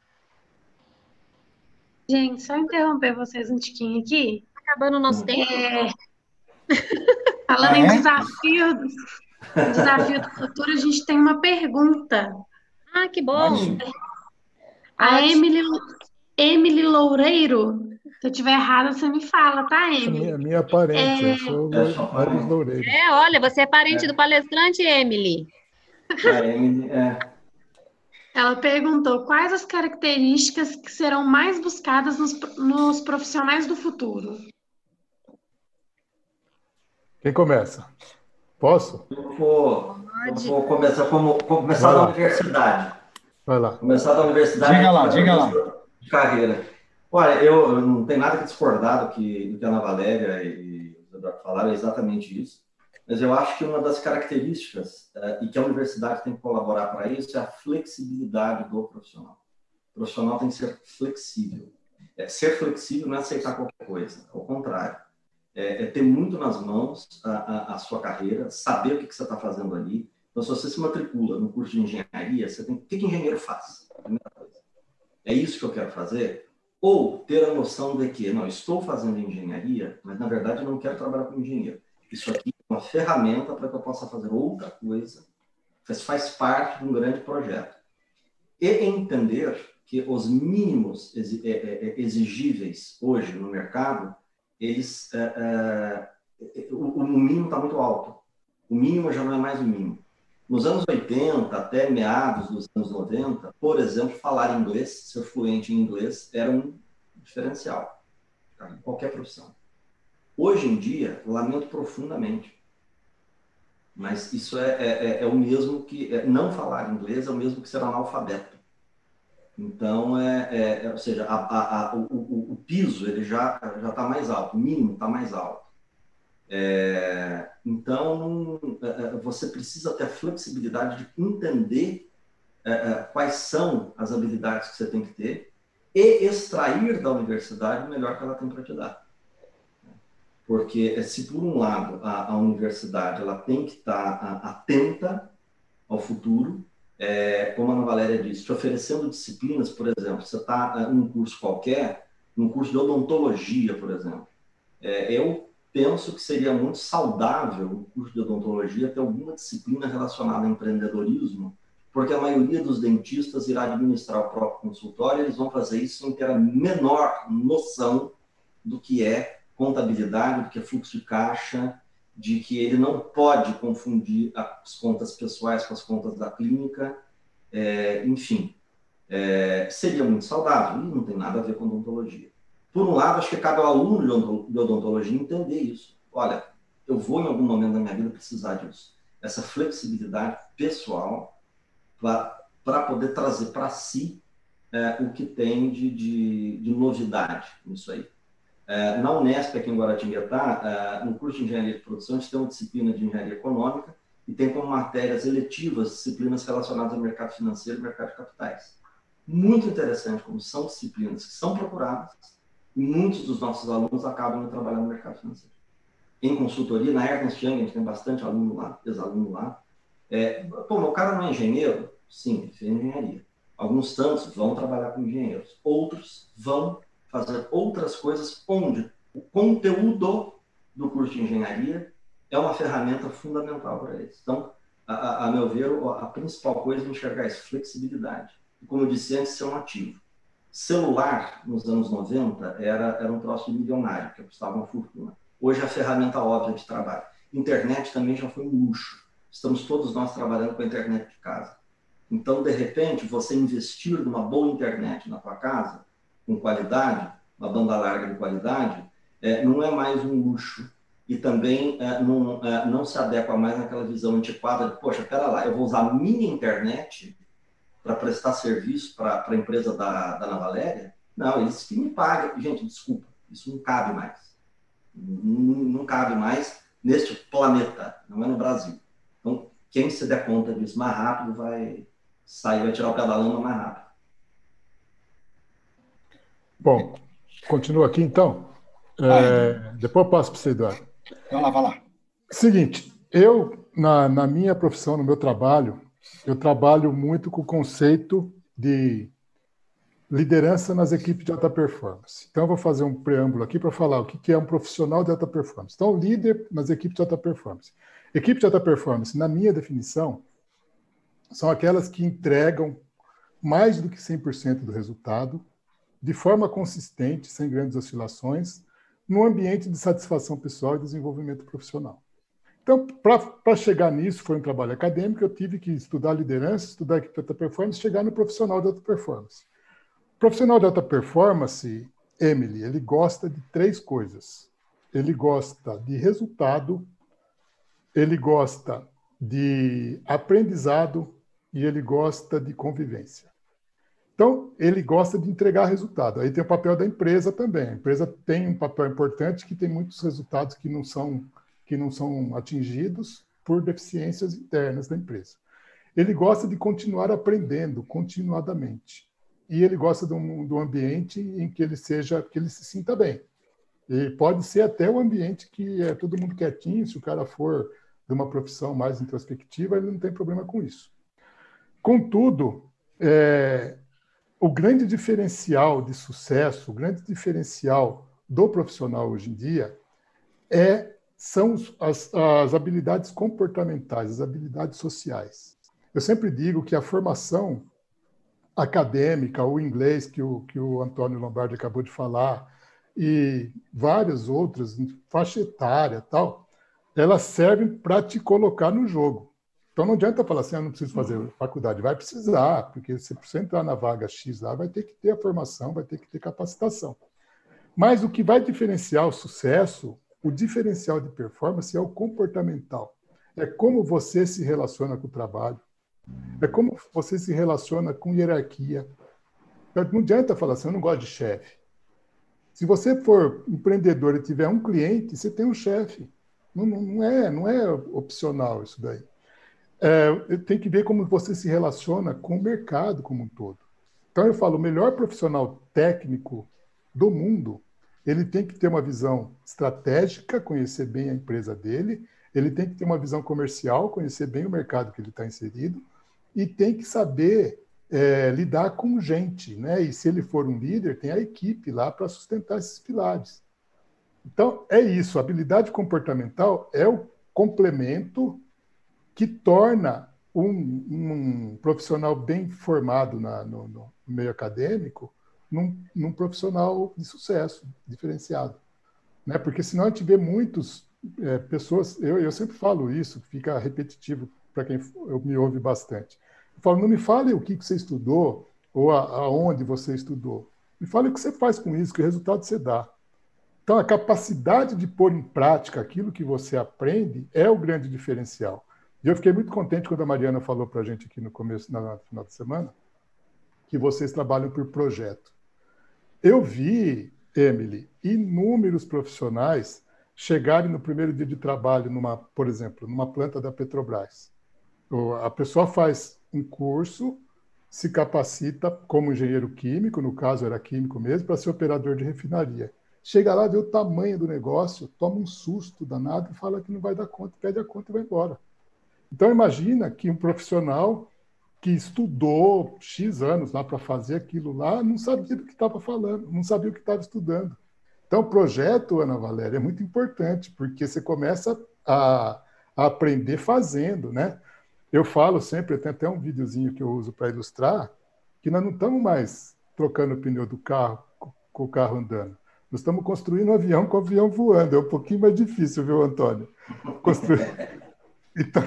Gente, só interromper vocês um tiquinho aqui. Acabando o nosso tempo. Falando em desafio do futuro, a gente tem uma pergunta. Ah, que bom! A Emily Loureiro, se eu estiver errada, você me fala, tá, Emily? Minha parente, eu sou Loures Loureiro. Olha, você é parente do palestrante, Emily. A Emily, Ela perguntou quais as características que serão mais buscadas nos profissionais do futuro. Quem começa? Posso? Eu vou começar da universidade. Vai lá. Começar da universidade. Diga lá. De carreira. Olha, eu não tenho nada que discordar do que a Ana Valéria e o Eduardo falaram, é exatamente isso. Mas eu acho que uma das características, e que a universidade tem que colaborar para isso, é a flexibilidade do profissional. O profissional tem que ser flexível. Ser flexível não é aceitar qualquer coisa, ao contrário. É ter muito nas mãos a sua carreira, saber o que você está fazendo ali. Então, se você se matricula no curso de engenharia, você tem... O que engenheiro faz? Primeira coisa. É isso que eu quero fazer? Ou ter a noção de que, não, estou fazendo engenharia, mas, na verdade, eu não quero trabalhar como engenheiro. Isso aqui é uma ferramenta para que eu possa fazer outra coisa, que faz parte de um grande projeto. E entender que os mínimos exigíveis hoje no mercado, o mínimo está muito alto. O mínimo já não é mais o mínimo. Nos anos 80, até meados dos anos 90, por exemplo, falar inglês, ser fluente em inglês, era diferencial, tá? Em qualquer profissão. Hoje em dia, lamento profundamente, mas isso é o mesmo que... não falar inglês é o mesmo que ser analfabeto. Então, ou seja, o piso ele já está mais alto, o mínimo está mais alto. Então, você precisa ter a flexibilidade de entender quais são as habilidades que você tem que ter e extrair da universidade o melhor que ela tem para te dar. Porque se, por um lado, a universidade ela tem que estar atenta ao futuro, como a Ana Valéria disse, te oferecendo disciplinas, por exemplo, você está num curso qualquer, num curso de odontologia, por exemplo. Eu penso que seria muito saudável o curso de odontologia ter alguma disciplina relacionada a empreendedorismo, porque a maioria dos dentistas irá administrar o próprio consultório, eles vão fazer isso sem ter a menor noção do que é contabilidade, do que é fluxo de caixa, de que ele não pode confundir as contas pessoais com as contas da clínica, enfim. Seria muito saudável, e não tem nada a ver com odontologia. Por um lado, acho que cabe ao aluno de odontologia entender isso. Olha, eu vou em algum momento da minha vida precisar disso. Essa flexibilidade pessoal para poder trazer para si o que tem de novidade nisso aí. Na Unesp, aqui em Guaratinguetá, no curso de Engenharia de Produção, a gente tem uma disciplina de Engenharia Econômica e tem como matérias eletivas disciplinas relacionadas ao mercado financeiro e mercado de capitais. Muito interessante como são disciplinas que são procuradas e muitos dos nossos alunos acabam trabalhando no mercado financeiro. Em consultoria, na Ernst Young, a gente tem bastante aluno lá, ex-aluno lá. Meu cara não é engenheiro? Sim, ele fez engenharia. Alguns tantos vão trabalhar com engenheiros. Outros vão fazer outras coisas onde o conteúdo do curso de engenharia é uma ferramenta fundamental para eles. Então, a meu ver, a principal coisa é enxergar isso, flexibilidade. E como eu disse antes, ser um ativo. Celular, nos anos 90, era um troço milionário, que custava uma fortuna. Hoje é a ferramenta óbvia de trabalho. Internet também já foi um luxo. Estamos todos nós trabalhando com a internet de casa. Então, de repente, você investir numa boa internet na tua casa, com qualidade, uma banda larga de qualidade, não é mais um luxo. E também não se adequa mais naquela visão antiquada de, poxa, pera lá, eu vou usar a minha internet para prestar serviço para a empresa da Ana Valéria? Não, eles que me pagam. Gente, desculpa, isso não cabe mais. Não cabe mais neste planeta, não é no Brasil. Então, quem se der conta disso mais rápido vai tirar o pé da lama mais rápido. Bom, continua aqui então. Depois eu passo para você, Eduardo. Vai lá. Seguinte, eu, na minha profissão, no meu trabalho, eu trabalho muito com o conceito de liderança nas equipes de alta performance. Então, eu vou fazer um preâmbulo aqui para falar o que é um profissional de alta performance. Então, líder nas equipes de alta performance. Equipe de alta performance, na minha definição, são aquelas que entregam mais do que 100% do resultado, de forma consistente, sem grandes oscilações, num ambiente de satisfação pessoal e desenvolvimento profissional. Então, para chegar nisso, foi um trabalho acadêmico, eu tive que estudar liderança, estudar equipe de alta performance, chegar no profissional de alta performance. O profissional de alta performance, Emily, ele gosta de 3 coisas. Ele gosta de resultado, ele gosta de aprendizado e ele gosta de convivência. Então, ele gosta de entregar resultado. Aí tem o papel da empresa também. A empresa tem um papel importante que tem muitos resultados que não são atingidos por deficiências internas da empresa. Ele gosta de continuar aprendendo continuadamente. E ele gosta de um ambiente em que ele se sinta bem. E pode ser até um ambiente que é todo mundo quietinho, se o cara for de uma profissão mais introspectiva, ele não tem problema com isso. Contudo, o grande diferencial de sucesso, o grande diferencial do profissional hoje em dia são as habilidades comportamentais, as habilidades sociais. Eu sempre digo que a formação acadêmica, o inglês que o Antônio Lombardi acabou de falar, e várias outras, faixa etária e tal, elas servem para te colocar no jogo. Então não adianta falar assim, não preciso fazer faculdade. Vai precisar, porque se você entrar na vaga X lá, vai ter que ter a formação, vai ter que ter capacitação. Mas o que vai diferenciar o sucesso, o diferencial de performance é o comportamental. É como você se relaciona com o trabalho, é como você se relaciona com hierarquia. Não adianta falar assim, eu não gosto de chefe. Se você for empreendedor e tiver um cliente, você tem um chefe. Não é opcional isso daí. Tem que ver como você se relaciona com o mercado como um todo. Então, eu falo, o melhor profissional técnico do mundo, ele tem que ter uma visão estratégica, conhecer bem a empresa dele, ele tem que ter uma visão comercial, conhecer bem o mercado que ele está inserido, e tem que saber lidar com gente, né? E se ele for um líder, tem a equipe lá para sustentar esses pilares. Então, é isso. A habilidade comportamental é o complemento que torna um profissional bem formado no meio acadêmico num profissional de sucesso, diferenciado. Né? Porque senão a gente vê muitas pessoas, eu sempre falo isso, fica repetitivo para quem me ouve bastante. Eu falo, não me fale o que você estudou ou aonde você estudou. Me fale o que você faz com isso, que resultado você dá. Então, a capacidade de pôr em prática aquilo que você aprende é o grande diferencial. E eu fiquei muito contente quando a Mariana falou para a gente aqui no final de semana, que vocês trabalham por projeto. Eu vi, Emily, inúmeros profissionais chegarem no primeiro dia de trabalho, por exemplo, numa planta da Petrobras. A pessoa faz um curso, se capacita como engenheiro químico, no caso era químico mesmo, para ser operador de refinaria. Chega lá, vê o tamanho do negócio, toma um susto danado e fala que não vai dar conta, pede a conta e vai embora. Então, imagina que um profissional que estudou X anos lá para fazer aquilo lá, não sabia do que estava falando, não sabia o que estava estudando. Então, o projeto, Ana Valéria, é muito importante, porque você começa a aprender fazendo, né? Eu falo sempre, eu tenho até um videozinho que eu uso para ilustrar, que nós não estamos mais trocando o pneu do carro com o carro andando. Nós estamos construindo um avião com o avião voando. É um pouquinho mais difícil, viu, Antônio? Então,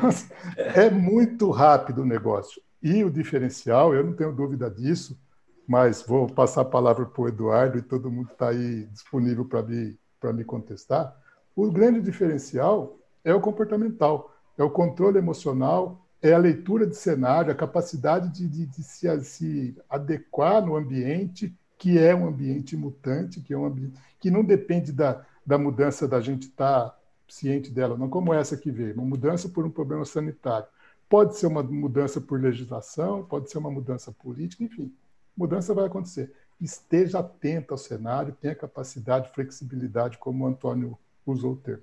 é muito rápido o negócio. E o diferencial, eu não tenho dúvida disso, mas vou passar a palavra para o Eduardo e todo mundo está aí disponível para me contestar. O grande diferencial é o comportamental, é o controle emocional, é a leitura de cenário, a capacidade de se adequar no ambiente, que é um ambiente mutante, que é um ambiente que não depende da mudança da gente estar ciente dela, não como essa que veio, uma mudança por um problema sanitário. Pode ser uma mudança por legislação, pode ser uma mudança política, enfim, mudança vai acontecer. Esteja atento ao cenário, tenha capacidade, flexibilidade, como o Antônio usou o termo.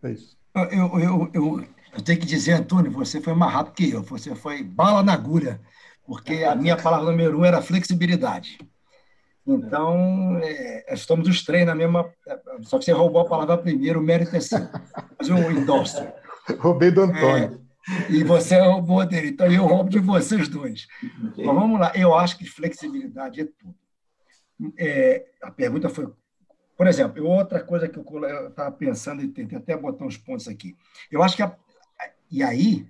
É isso. Eu tenho que dizer, Antônio, você foi mais rápido que eu, você foi bala na agulha, porque a minha palavra número 1 era flexibilidade. Então, estamos os três na mesma... Só que você roubou a palavra primeiro, o mérito é seu. Mas eu endosso. Roubei do Antônio. E você roubou dele, então eu roubo de vocês dois. Mas vamos lá, eu acho que flexibilidade é tudo. A pergunta foi... Por exemplo, outra coisa que eu estava pensando, e tentei até botar uns pontos aqui. Eu acho que... E aí...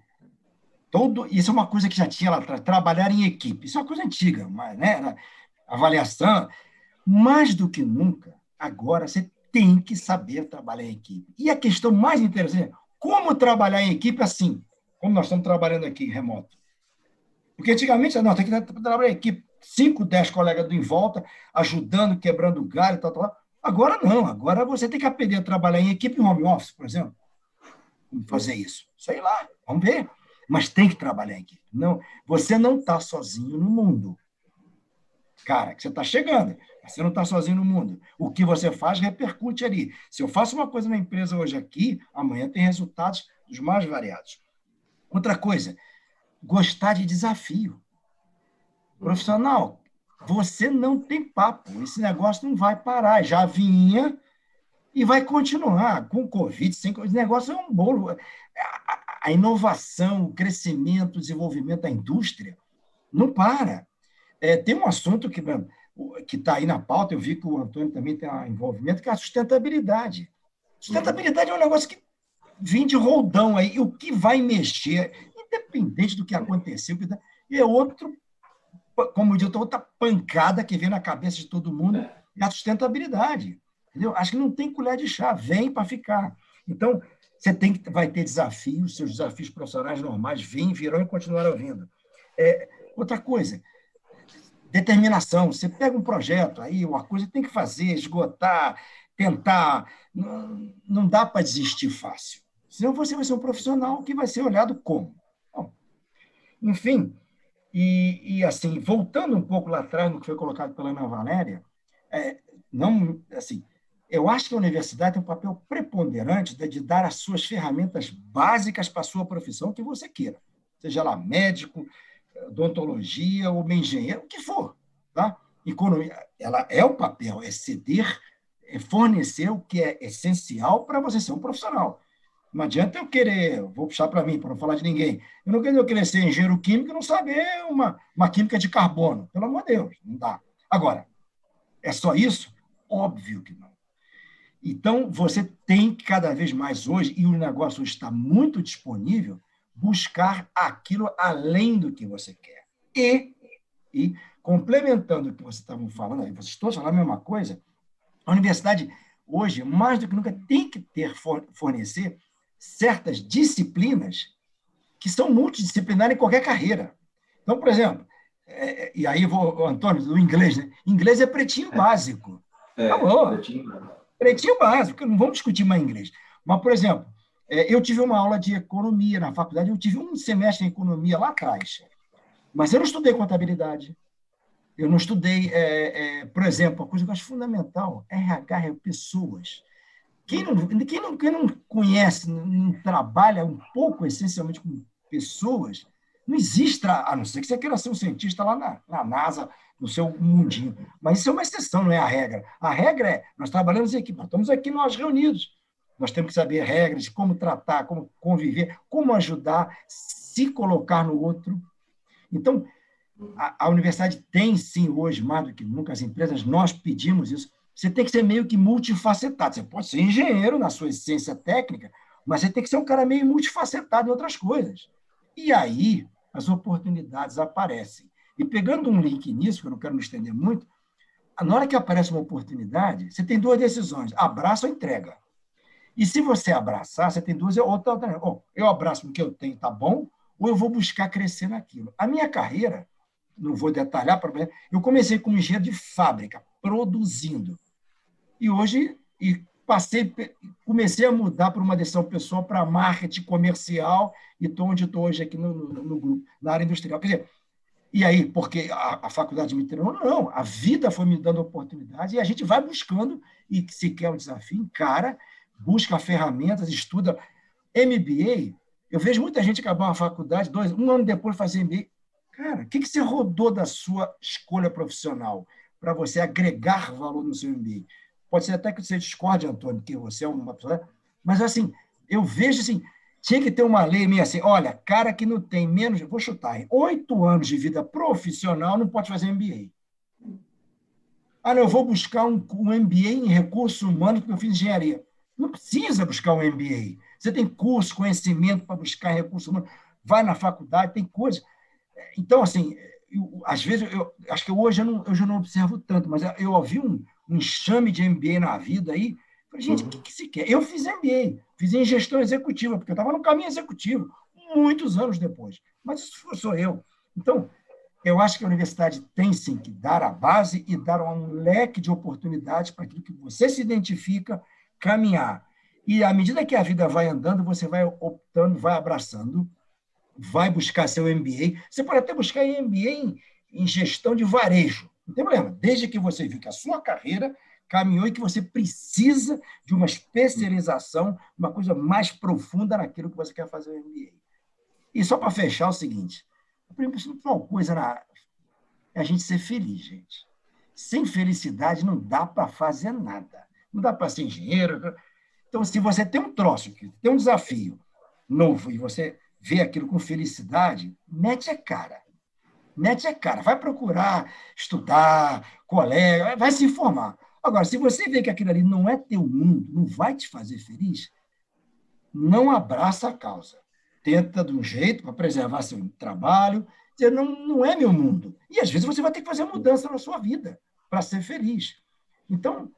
Isso é uma coisa que já tinha lá atrás, trabalhar em equipe. Isso é uma coisa antiga, mas, né? Avaliação. Mais do que nunca, agora você tem que saber trabalhar em equipe. E a questão mais interessante é como trabalhar em equipe assim, como nós estamos trabalhando aqui remoto. Porque antigamente, não, tem que trabalhar em equipe, 5, 10 colegas em volta, ajudando, quebrando galho, tal. Agora não, agora você tem que aprender a trabalhar em equipe em home office, por exemplo. Como fazer isso? Sei lá, vamos ver. Mas tem que trabalhar em equipe. Não, você não está sozinho no mundo. Cara, que você está chegando, você não está sozinho no mundo. O que você faz repercute ali. Se eu faço uma coisa na empresa hoje aqui, amanhã tem resultados dos mais variados. Outra coisa, gostar de desafio. Profissional, você não tem papo. Esse negócio não vai parar. Já vinha e vai continuar. Com Covid, sem Covid, esse negócio é um bolo. A inovação, o crescimento, o desenvolvimento da indústria não para. Tem um assunto que está aí na pauta, eu vi que o Antônio também tem um envolvimento, que é a sustentabilidade. Sustentabilidade é um negócio que vem de roldão aí, e o que vai mexer, independente do que aconteceu, é outro como diz, outra pancada que vem na cabeça de todo mundo é a sustentabilidade. Entendeu? Acho que não tem colher de chá, vem para ficar. Então, você vai ter desafios, seus desafios profissionais normais virão e continuarão vindo. Outra coisa, determinação. Você pega um projeto aí, uma coisa tem que fazer, esgotar, tentar. Não dá para desistir fácil. Senão você vai ser um profissional que vai ser olhado como. Bom, enfim, e assim, voltando um pouco lá atrás no que foi colocado pela Ana Valéria, não, assim, eu acho que a universidade tem um papel preponderante de dar as suas ferramentas básicas para a sua profissão que você queira. Seja lá médico, odontologia ou engenheiro, o que for. Tá? Economia, ela é o papel, é ceder, é fornecer o que é essencial para você ser um profissional. Não adianta eu querer, vou puxar para mim, para não falar de ninguém, eu não querer ser engenheiro químico e não saber uma química de carbono. Pelo amor de Deus, não dá. Agora, é só isso? Óbvio que não. Então, você tem que, cada vez mais hoje, e o negócio hoje está muito disponível, buscar aquilo além do que você quer. E complementando o que vocês estavam falando, vocês todos falaram a mesma coisa, a universidade, hoje, mais do que nunca, tem que fornecer certas disciplinas que são multidisciplinares em qualquer carreira. Então, por exemplo, e aí Antônio, do inglês, né? Inglês é pretinho básico. Acabou. Pretinho básico, não vamos discutir mais inglês. Mas, por exemplo, eu tive uma aula de economia na faculdade, eu tive um semestre em economia lá atrás, mas eu não estudei contabilidade, eu não estudei, por exemplo, a coisa que eu acho fundamental, RH é pessoas. Quem não conhece, não trabalha um pouco essencialmente com pessoas, não existe, a não ser que você queira ser um cientista lá na NASA, no seu mundinho. Mas isso é uma exceção, não é a regra. A regra é, nós trabalhamos em equipe, nós estamos aqui nós reunidos. Nós temos que saber regras de como tratar, como conviver, como ajudar, se colocar no outro. Então, a universidade tem, sim, hoje, mais do que nunca, as empresas, nós pedimos isso. Você tem que ser meio que multifacetado. Você pode ser engenheiro na sua essência técnica, mas você tem que ser um cara meio multifacetado em outras coisas. E aí, as oportunidades aparecem. E pegando um link nisso, que eu não quero me estender muito, na hora que aparece uma oportunidade, você tem duas decisões, abraça ou entrega. E se você abraçar, você tem duas outras alternativas. Eu abraço o que eu tenho, tá bom? Ou eu vou buscar crescer naquilo. A minha carreira, não vou detalhar, eu comecei como engenheiro de fábrica, produzindo. E hoje comecei a mudar por uma decisão pessoal para marketing comercial e estou onde estou hoje aqui no grupo, na área industrial. Quer dizer, e aí, porque a faculdade me treinou? Não, a vida foi me dando oportunidades e a gente vai buscando, e se quer um desafio, encara, busca ferramentas, estuda. MBA, eu vejo muita gente acabar uma faculdade, um ano depois fazer MBA. Cara, o que você rodou da sua escolha profissional para você agregar valor no seu MBA? Pode ser até que você discorde, Antônio, que você é uma pessoa... Mas, assim, eu vejo assim, tinha que ter uma lei meio assim, olha, cara que não tem menos, vou chutar, 8 anos de vida profissional não pode fazer MBA. Ah, não, eu vou buscar um MBA em recursos humanos porque eu fiz engenharia. Não precisa buscar um MBA. Você tem curso, conhecimento para buscar recursos humanos, vai na faculdade, tem coisa. Então, assim, às vezes, acho que hoje eu já não observo tanto, mas eu ouvi um enxame de MBA na vida aí. Falei, gente, o que se quer? Eu fiz MBA, fiz em gestão executiva, porque eu estava no caminho executivo, muitos anos depois. Mas isso sou eu. Então, eu acho que a universidade tem, sim, que dar a base e dar um leque de oportunidades para aquilo que você se identifica, caminhar. E, à medida que a vida vai andando, você vai optando, vai abraçando, vai buscar seu MBA. Você pode até buscar MBA em gestão de varejo. Não tem problema, desde que você viu que a sua carreira caminhou e que você precisa de uma especialização, uma coisa mais profunda naquilo que você quer fazer no MBA. E só para fechar é o seguinte, a principal coisa é a gente ser feliz, gente. Sem felicidade não dá para fazer nada. Não dá para ser engenheiro. Então, se você tem um troço, tem um desafio novo e você vê aquilo com felicidade, mete a cara. Mete a cara. Vai procurar estudar, colega, vai se informar. Agora, se você vê que aquilo ali não é teu mundo, não vai te fazer feliz, não abraça a causa. Tenta de um jeito para preservar seu trabalho, não é meu mundo. E, às vezes, você vai ter que fazer mudança na sua vida para ser feliz. Então,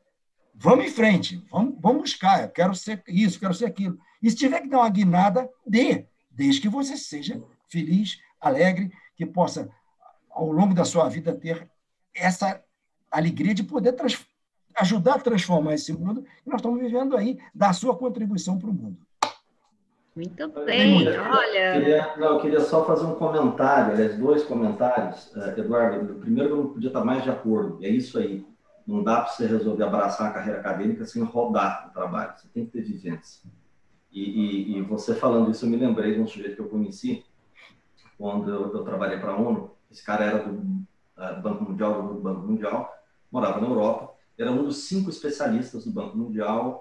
vamos em frente, vamos buscar. Eu quero ser isso, quero ser aquilo. E se tiver que dar uma guinada, desde que você seja feliz, alegre, que possa, ao longo da sua vida, ter essa alegria de poder ajudar a transformar esse mundo que nós estamos vivendo aí, dar a sua contribuição para o mundo. Muito bem, olha... Eu queria só fazer um comentário, aliás, 2 comentários. Eduardo, primeiro, eu não podia estar mais de acordo, é isso aí. Não dá para você resolver abraçar a carreira acadêmica sem rodar no trabalho, você tem que ter vivência. E você falando isso, eu me lembrei de um sujeito que eu conheci quando eu trabalhei para a ONU. Esse cara era do Banco Mundial, do Grupo Banco Mundial, morava na Europa, era um dos 5 especialistas do Banco Mundial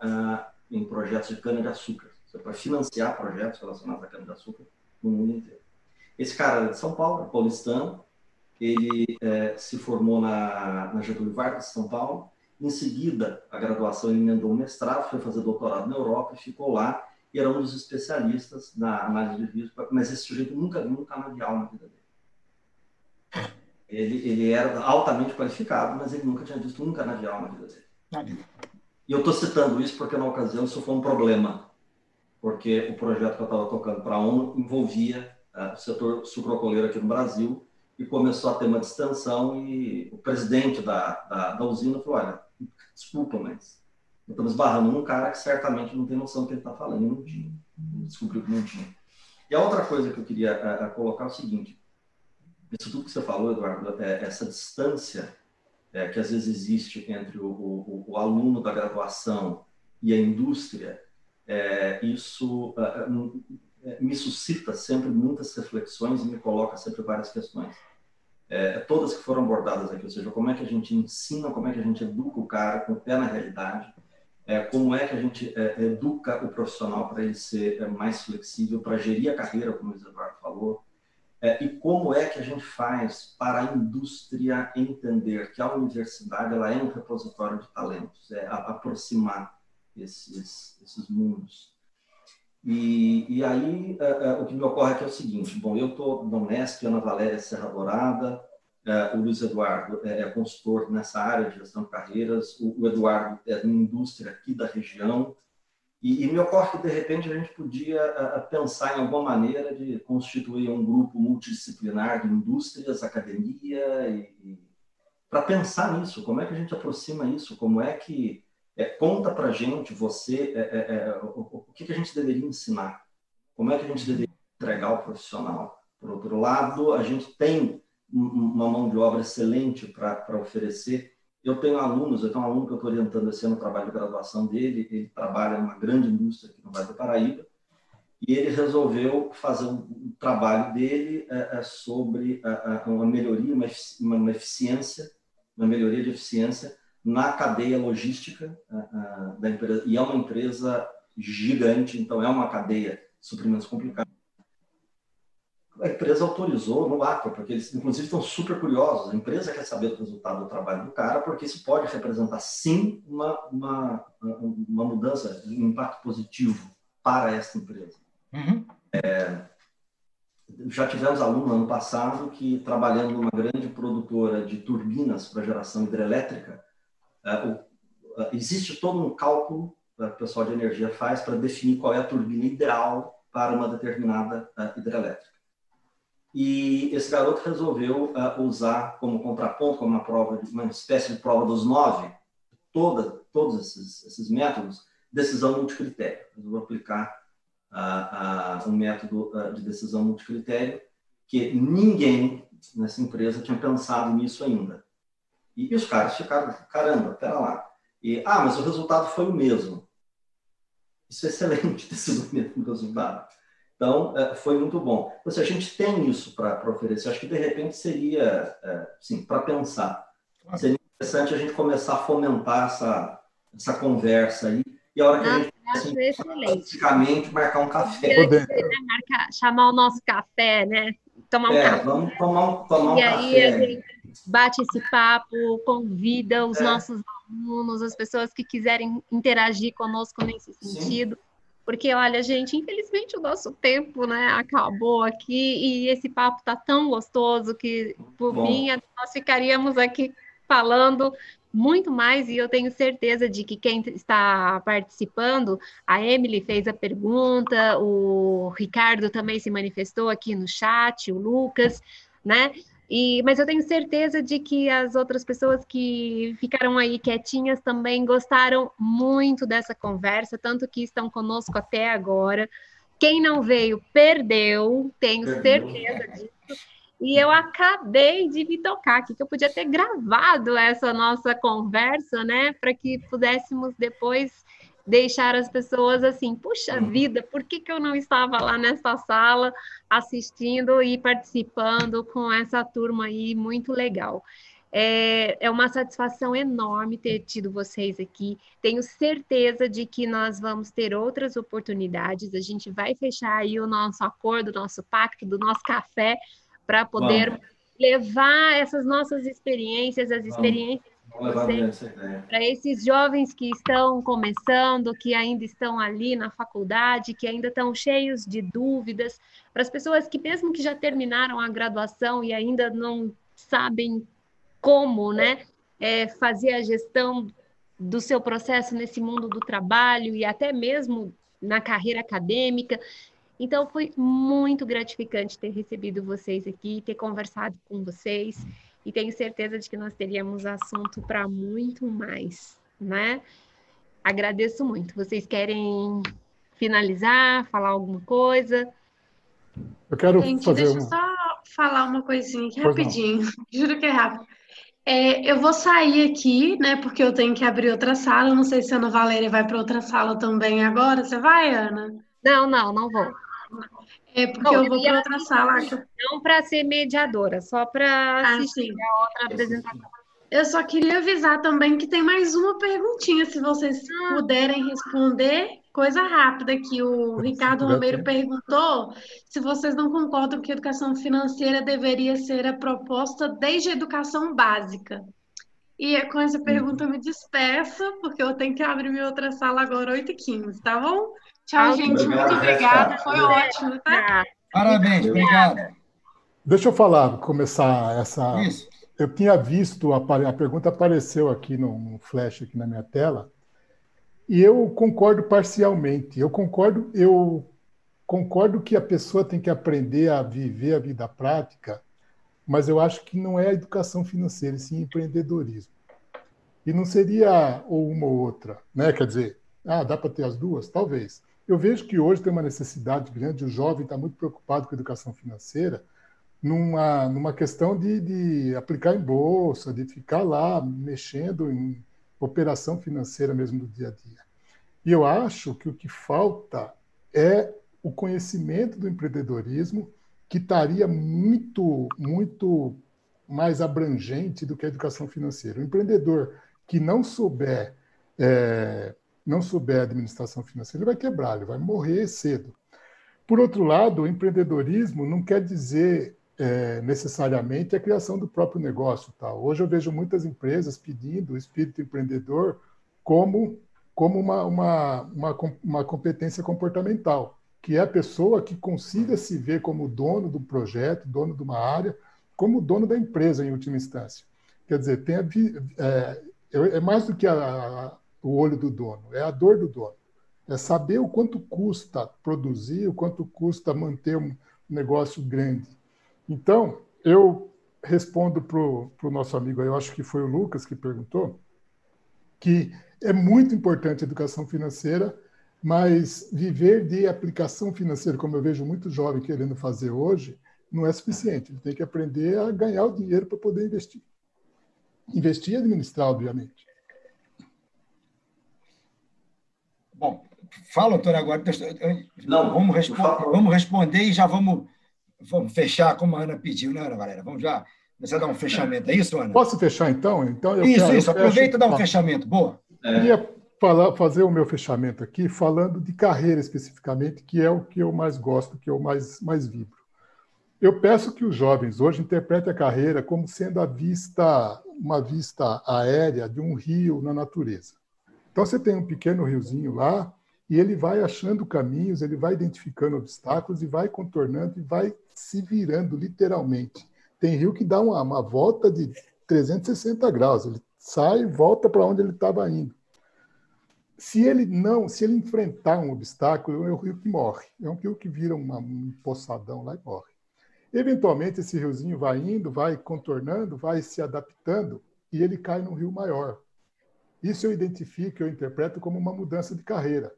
em projetos de cana-de-açúcar. Para financiar projetos relacionados à cana-de-açúcar no mundo inteiro. Esse cara era de São Paulo, paulistano, ele se formou na Getúlio Vargas, de São Paulo. Em seguida, a graduação, ele emendou um mestrado, foi fazer doutorado na Europa, ficou lá e era um dos especialistas na análise de risco, mas esse sujeito nunca viu um canavial na vida dele. Ele era altamente qualificado, mas ele nunca tinha visto um canavial na vida dele. E eu estou citando isso porque, na ocasião, isso foi um problema, porque o projeto que eu estava tocando para a ONU envolvia o setor sucroalcooleiro aqui no Brasil e começou a ter uma distensão e o presidente da usina falou, olha, desculpa, mas estamos esbarrando num cara que certamente não tem noção do que ele está falando, e não tinha, descobriu que não tinha. E a outra coisa que eu queria colocar é o seguinte, isso tudo que você falou, Eduardo, essa distância que às vezes existe entre o aluno da graduação e a indústria, isso me suscita sempre muitas reflexões e me coloca sempre várias questões. Todas que foram abordadas aqui, ou seja, como é que a gente ensina, como é que a gente educa o cara com o pé na realidade, como é que a gente educa o profissional para ele ser mais flexível, para gerir a carreira, como o Eduardo falou, e como é que a gente faz para a indústria entender que a universidade ela é um repositório de talentos, aproximar esses mundos. E aí, o que me ocorre aqui é o seguinte, bom, eu estou na Unesp, Ana Valéria Serra Dourada, o Luiz Eduardo é consultor nessa área de gestão de carreiras, o Eduardo é de indústria aqui da região, e me ocorre que, de repente, a gente podia pensar em alguma maneira de constituir um grupo multidisciplinar de indústrias, academia, para pensar nisso, como é que a gente aproxima isso, como é que conta para a gente, você, o que a gente deveria ensinar, como é que a gente deveria entregar ao profissional. Por outro lado, a gente tem uma mão de obra excelente para oferecer. Eu tenho um aluno que eu estou orientando esse ano o trabalho de graduação dele, ele trabalha numa grande indústria aqui no Vale do Paraíba, e ele resolveu fazer um trabalho dele sobre uma melhoria, uma eficiência, uma melhoria de eficiência na cadeia logística da empresa, e é uma empresa gigante, então é uma cadeia de suprimentos complicada. A empresa autorizou no ato, porque eles, inclusive, estão super curiosos. A empresa quer saber do resultado do trabalho do cara, porque isso pode representar, sim, uma mudança, um impacto positivo para essa empresa. Uhum. Já tivemos aluno no ano passado que, trabalhando numa grande produtora de turbinas para geração hidrelétrica, existe todo um cálculo que o pessoal de energia faz para definir qual é a turbina ideal para uma determinada hidrelétrica. E esse garoto resolveu usar como contraponto, como uma espécie de prova dos 9, todos esses métodos, decisão multicritério. Resolveu aplicar um método de decisão multicritério que ninguém nessa empresa tinha pensado nisso ainda. E os caras ficaram, caramba, pera lá. Mas o resultado foi o mesmo. Isso é excelente ter sido o mesmo resultado. Então, foi muito bom. Então, se a gente tem isso para oferecer, acho que, de repente, seria, sim, para pensar. Seria interessante a gente começar a fomentar essa conversa aí. E a hora que a gente basicamente marcar um café. Chamar o nosso café, né? Tomar um café. Vamos tomar um café. E aí a gente bate esse papo, convida os nossos alunos, as pessoas que quiserem interagir conosco nesse sentido. Sim. Porque, olha, gente, infelizmente o nosso tempo, né, acabou aqui e esse papo tá tão gostoso que, por mim, Bom, nós ficaríamos aqui falando muito mais e eu tenho certeza de que quem está participando, a Emily fez a pergunta, o Ricardo também se manifestou aqui no chat, o Lucas, né? Mas eu tenho certeza de que as outras pessoas que ficaram aí quietinhas também gostaram muito dessa conversa, tanto que estão conosco até agora. Quem não veio, perdeu, tenho perdeu. certeza disso. E eu acabei de me tocar aqui, que eu podia ter gravado essa nossa conversa, né, para que pudéssemos depois deixar as pessoas assim, puxa vida, por que que eu não estava lá nessa sala assistindo e participando com essa turma aí, muito legal. É uma satisfação enorme ter tido vocês aqui. Tenho certeza de que nós vamos ter outras oportunidades. A gente vai fechar aí o nosso acordo, o nosso pacto, do nosso café, para poder Vamos, levar essas nossas experiências, as vamos, experiências de vamos levar adiante vocês, essa ideia. para esses jovens que estão começando, que ainda estão ali na faculdade, que ainda estão cheios de dúvidas, para as pessoas que, mesmo que já terminaram a graduação e ainda não sabem como, né, fazer a gestão do seu processo nesse mundo do trabalho e até mesmo na carreira acadêmica. Então, foi muito gratificante ter recebido vocês aqui, ter conversado com vocês, e tenho certeza de que nós teríamos assunto para muito mais, né? Agradeço muito. Vocês querem finalizar, falar alguma coisa? Eu quero Gente, fazer deixa eu um. só falar uma coisinha aqui Pois não. rapidinho. Juro que é rápido. Eu vou sair aqui, né? Porque eu tenho que abrir outra sala. Eu não sei se a Ana Valéria vai para outra sala também agora. Você vai, Ana? Não vou. É porque Bom, eu eu vou ia para outra sala. não para ser mediadora, só para Ah, assistir sim. a outra apresentação. Eu só queria avisar também que tem mais uma perguntinha, se vocês puderem responder. Coisa rápida que o Se Ricardo tiver Romero tempo. perguntou se vocês não concordam que a educação financeira deveria ser a proposta desde a educação básica. E com essa pergunta eu me despeço, porque eu tenho que abrir minha outra sala agora, 8h15, tá bom? Tchau, gente. Muito Obrigado, obrigada. Jéssica. Foi ótimo, tá? Tá. Parabéns, obrigado. Deixa eu falar, começar essa. Isso. Eu tinha visto, a pergunta apareceu aqui no flash aqui na minha tela, e eu concordo parcialmente. Eu concordo que a pessoa tem que aprender a viver a vida prática, mas eu acho que não é a educação financeira, e sim empreendedorismo. E não seria ou uma ou outra, né? Quer dizer, dá para ter as duas? Talvez. Eu vejo que hoje tem uma necessidade grande, o jovem está muito preocupado com a educação financeira, numa questão de aplicar em bolsa, de ficar lá mexendo em operação financeira mesmo do dia a dia. E eu acho que o que falta é o conhecimento do empreendedorismo, que estaria muito, muito mais abrangente do que a educação financeira. O empreendedor que não souber administração financeira, ele vai quebrar, ele vai morrer cedo. Por outro lado, o empreendedorismo não quer dizer necessariamente a criação do próprio negócio. Tá? Hoje eu vejo muitas empresas pedindo o espírito empreendedor como uma competência comportamental, que é a pessoa que consiga se ver como dono do projeto, dono de uma área, como dono da empresa, em última instância. Quer dizer, é mais do que o olho do dono, é a dor do dono. É saber o quanto custa produzir, o quanto custa manter um negócio grande. Então, eu respondo para o nosso amigo, eu acho que foi o Lucas que perguntou, que é muito importante a educação financeira, mas viver de aplicação financeira, como eu vejo muito jovem querendo fazer hoje, não é suficiente. Ele tem que aprender a ganhar o dinheiro para poder investir. Investir e administrar, obviamente. Bom, fala, doutor, agora. Não, vamos responder e já vamos fechar, como a Ana pediu, né, Ana Valéria? Vamos já começar a dar um fechamento. É isso, Ana? Posso fechar, então? Isso. Aproveita e dá um fechamento. Boa. Eu queria fazer o meu fechamento aqui falando de carreira especificamente, que é o que eu mais gosto, que eu mais vibro. Eu peço que os jovens hoje interpretem a carreira como sendo uma vista aérea de um rio na natureza. Então, você tem um pequeno riozinho lá, E ele vai achando caminhos, ele vai identificando obstáculos e vai contornando e vai se virando, literalmente. Tem rio que dá uma volta de 360 graus, ele sai e volta para onde ele estava indo. Se ele enfrentar um obstáculo, é o rio que morre. É um rio que vira um poçadão lá e morre. Eventualmente, esse riozinho vai indo, vai contornando, vai se adaptando e ele cai num rio maior. Isso eu identifico, eu interpreto como uma mudança de carreira.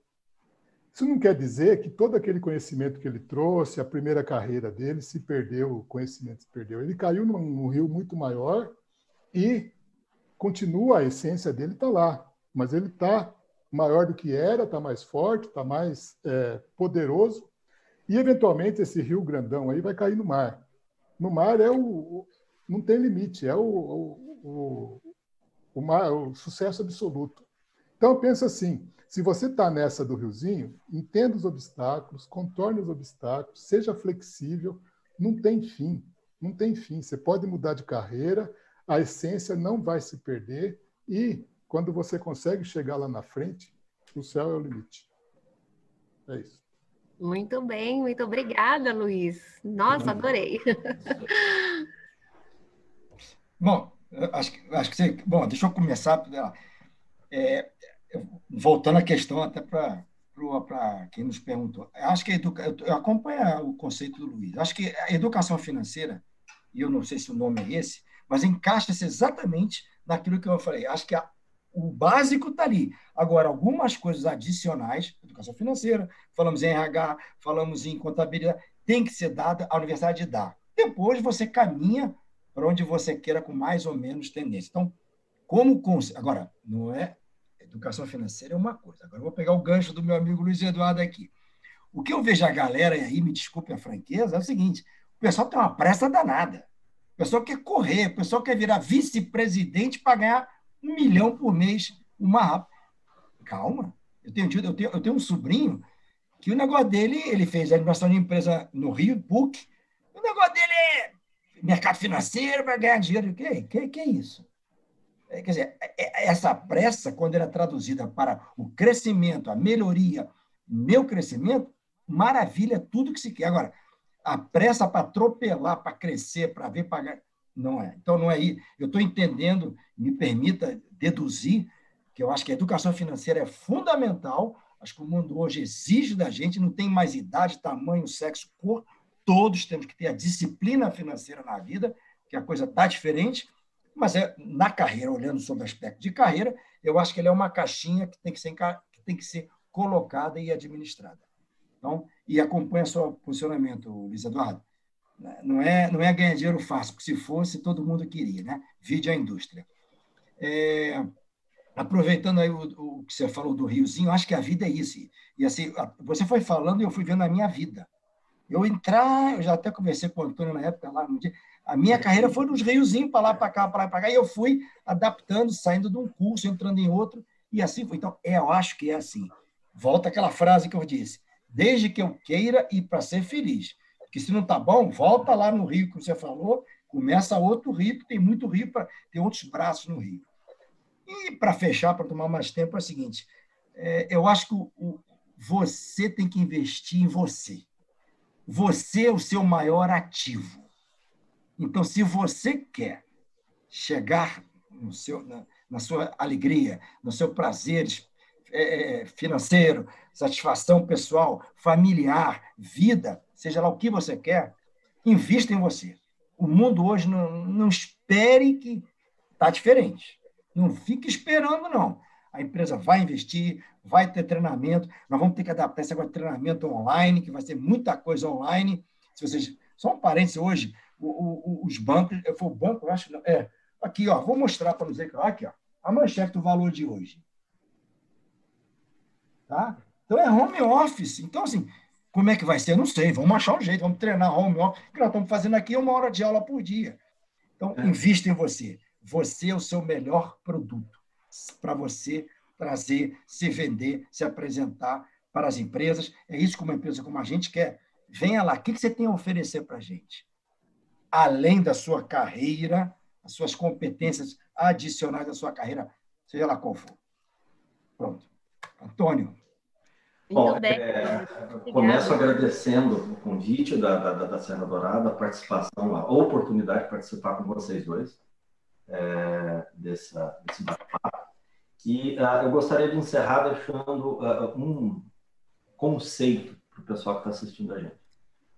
Isso não quer dizer que todo aquele conhecimento que ele trouxe, a primeira carreira dele, se perdeu, o conhecimento se perdeu. Ele caiu num rio muito maior e continua, a essência dele está lá, mas ele está maior do que era, está mais forte, está mais poderoso, e eventualmente esse rio grandão aí vai cair no mar. No mar não tem limite, é o sucesso absoluto. Então pensa assim, se você está nessa do riozinho, entenda os obstáculos, contorne os obstáculos, seja flexível, não tem fim, não tem fim. Você pode mudar de carreira, a essência não vai se perder e quando você consegue chegar lá na frente, o céu é o limite. É isso. Muito bem, muito obrigada, Luiz. Nossa, adorei. Bom, acho que você... Bom, deixa eu começar. Voltando à questão até para quem nos perguntou. Acho que eu acompanho o conceito do Luiz. Acho que a educação financeira, e eu não sei se o nome é esse, mas encaixa-se exatamente naquilo que eu falei. Acho que o básico está ali. Agora, algumas coisas adicionais, educação financeira, falamos em RH, falamos em contabilidade, tem que ser dada, a universidade dá. Depois você caminha para onde você queira com mais ou menos tendência. Então, agora, não é... Educação financeira é uma coisa. Agora, eu vou pegar o gancho do meu amigo Luiz Eduardo aqui. O que eu vejo a galera, e aí me desculpe a franqueza, é o seguinte, o pessoal tem uma pressa danada. O pessoal quer correr, o pessoal quer virar vice-presidente para ganhar 1 milhão por mês, uma rápida. Calma. Eu tenho um sobrinho que o negócio dele, ele fez administração de empresa no Rio, PUC, o negócio dele é mercado financeiro para ganhar dinheiro. Que é isso? Quer dizer, essa pressa, quando ela é traduzida para o crescimento, a melhoria, meu crescimento, maravilha, tudo que se quer. Agora, a pressa para atropelar, para crescer, para ver, pagar, não é. Então, não é aí. Eu estou entendendo, me permita deduzir, que eu acho que a educação financeira é fundamental. Acho que o mundo hoje exige da gente, não tem mais idade, tamanho, sexo, cor, todos temos que ter a disciplina financeira na vida, que a coisa está diferente. Mas na carreira, olhando sobre o aspecto de carreira, eu acho que ele é uma caixinha que tem que ser colocada e administrada. Então, e acompanha o seu posicionamento, Luiz Eduardo. Não é ganhar dinheiro fácil, porque se fosse, todo mundo queria, né? Vide a indústria. Aproveitando aí o que você falou do riozinho, acho que a vida é isso. E assim, você foi falando e eu fui vendo a minha vida. Eu já até conversei com o Antônio na época, lá no dia. A minha carreira foi nos riozinhos, para lá, para cá, para lá, para cá, e eu fui adaptando, saindo de um curso, entrando em outro, e assim foi. Então, eu acho que é assim. Volta aquela frase que eu disse, desde que eu queira ir para ser feliz. Porque se não está bom, volta lá no rio que você falou, começa outro rio, que tem muito rio, tem outros braços no rio. E, para fechar, para tomar mais tempo, é o seguinte, eu acho que você tem que investir em você. Você é o seu maior ativo. Então, se você quer chegar na sua alegria, no seu prazer financeiro, satisfação pessoal, familiar, vida, seja lá o que você quer, invista em você. O mundo hoje não espere que está diferente. Não fique esperando, não. A empresa vai investir, vai ter treinamento, nós vamos ter que adaptar esse negócio de treinamento online, que vai ser muita coisa online. Só um parênteses hoje, os bancos, foi o banco, eu acho, aqui, ó, vou mostrar para vocês, aqui, ó, a manchete do valor de hoje. Tá? Então, é home office. Então, assim, como é que vai ser? Eu não sei, vamos achar um jeito, vamos treinar home office, que nós estamos fazendo aqui 1 hora de aula por dia. Então, invista em você. Você é o seu melhor produto para você trazer, se vender, se apresentar para as empresas. É isso que uma empresa como a gente quer. Venha lá, o que você tem a oferecer para a gente? Além da sua carreira, as suas competências adicionais da sua carreira, seja lá qual for. Pronto. Antônio. Muito Bom, bem. começo agradecendo o convite da Serra Dourada, a participação, a oportunidade de participar com vocês dois desse bate-papo. E eu gostaria de encerrar deixando um conceito para o pessoal que está assistindo a gente,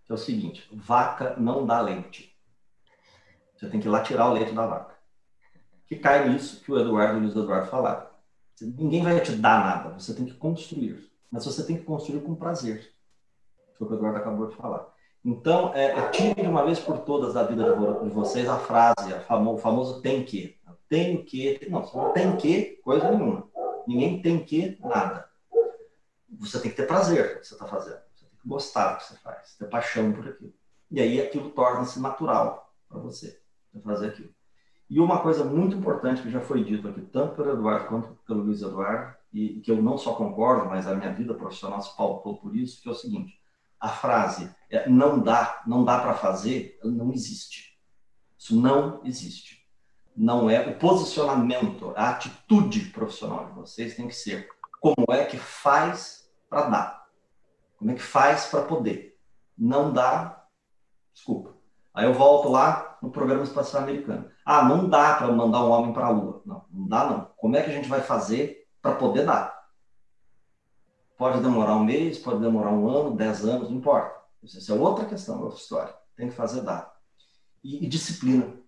que é o seguinte: vaca não dá leite. Você tem que ir lá tirar o leite da vaca. Que cai nisso que o Luiz Eduardo falaram. Ninguém vai te dar nada, você tem que construir. Mas você tem que construir com prazer. Foi o que o Eduardo acabou de falar. Então, tire de uma vez por todas da vida de vocês a frase, o famoso tem que. Tenho que. Não, você não tem que coisa nenhuma. Ninguém tem que nada. Você tem que ter prazer no que você está fazendo. Você tem que gostar do que você faz, ter paixão por aquilo. E aí aquilo torna-se natural para você fazer aquilo. E uma coisa muito importante que já foi dito aqui, tanto pelo Eduardo quanto pelo Luiz Eduardo, e que eu não só concordo, mas a minha vida profissional se pautou por isso, que é o seguinte: a frase não dá para fazer, não existe. Isso não existe. Não é o posicionamento, a atitude profissional de vocês tem que ser como é que faz para dar. Como é que faz para poder. Não dá, desculpa. Aí eu volto lá no programa espacial americano. Não dá para mandar um homem para a Lua. Não dá não. Como é que a gente vai fazer para poder dar? Pode demorar um mês, pode demorar um ano, 10 anos, não importa. Isso é outra questão, outra história. Tem que fazer dar. E disciplina.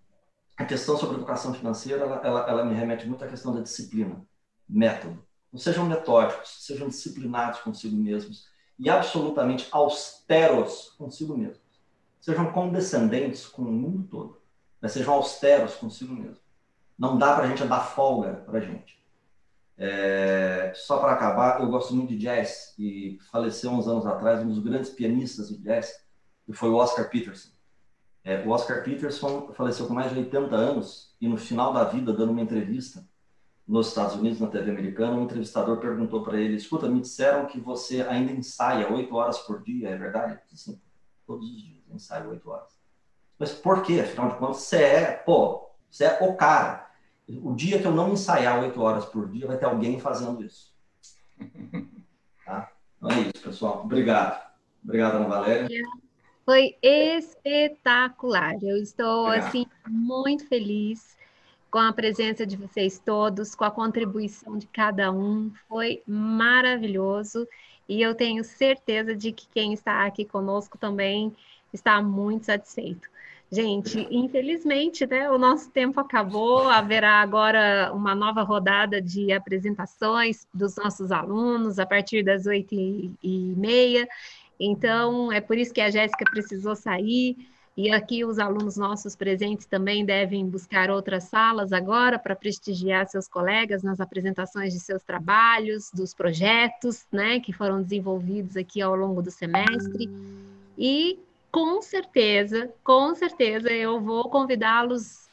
A questão sobre educação financeira, ela me remete muito à questão da disciplina. Método. Não sejam metódicos, sejam disciplinados consigo mesmos e absolutamente austeros consigo mesmos. Sejam condescendentes com o mundo todo, mas sejam austeros consigo mesmo. Não dá para a gente dar folga para a gente. Só para acabar, eu gosto muito de jazz e faleceu uns anos atrás um dos grandes pianistas de jazz, que foi o Oscar Peterson. O Oscar Peterson faleceu com mais de 80 anos e no final da vida, dando uma entrevista nos Estados Unidos, na TV americana, um entrevistador perguntou para ele: escuta, me disseram que você ainda ensaia 8 horas por dia, é verdade? Sim, todos os dias eu ensaio 8 horas. Mas por quê? Afinal de contas, você é o cara. O dia que eu não ensaiar 8 horas por dia, vai ter alguém fazendo isso. Tá? Então é isso, pessoal. Obrigado. Obrigado, Ana Valéria. Foi espetacular. Eu estou, assim, muito feliz com a presença de vocês todos, com a contribuição de cada um. Foi maravilhoso. E eu tenho certeza de que quem está aqui conosco também está muito satisfeito. Gente, infelizmente, né, o nosso tempo acabou. Haverá agora uma nova rodada de apresentações dos nossos alunos a partir das 8h30. Então, é por isso que a Jéssica precisou sair. E aqui os alunos nossos presentes também devem buscar outras salas agora para prestigiar seus colegas nas apresentações de seus trabalhos, dos projetos, né, que foram desenvolvidos aqui ao longo do semestre. E com certeza, eu vou convidá-los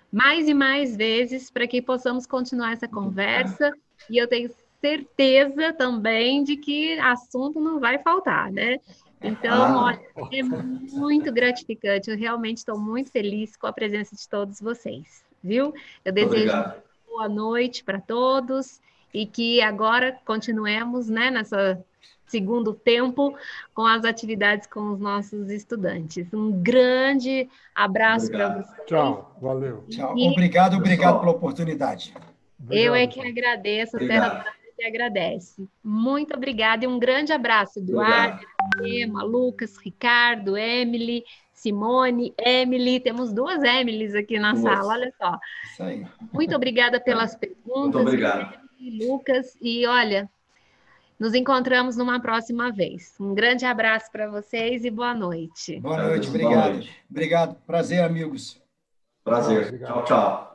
mais e mais vezes para que possamos continuar essa conversa. E eu tenho certeza também de que assunto não vai faltar, né? Então, olha, é muito gratificante. Eu realmente estou muito feliz com a presença de todos vocês, viu? Eu desejo uma boa noite para todos e que agora continuemos, né, nessa segundo tempo com as atividades com os nossos estudantes. Um grande abraço para vocês. Tchau, valeu. Tchau. Obrigado pela oportunidade. Eu é que agradeço, a Serra Dourada que agradece. Muito obrigada e um grande abraço, Eduardo, Emma, Lucas, Ricardo, Emily, Simone, Emily. Temos 2 Emilys aqui na sala, olha só. Isso aí. Muito obrigada pelas perguntas. Muito obrigado. Emily, Lucas, e olha, nos encontramos numa próxima vez. Um grande abraço para vocês e boa noite. Boa noite, obrigado. Obrigado. Prazer, amigos. Prazer. Tchau, tchau.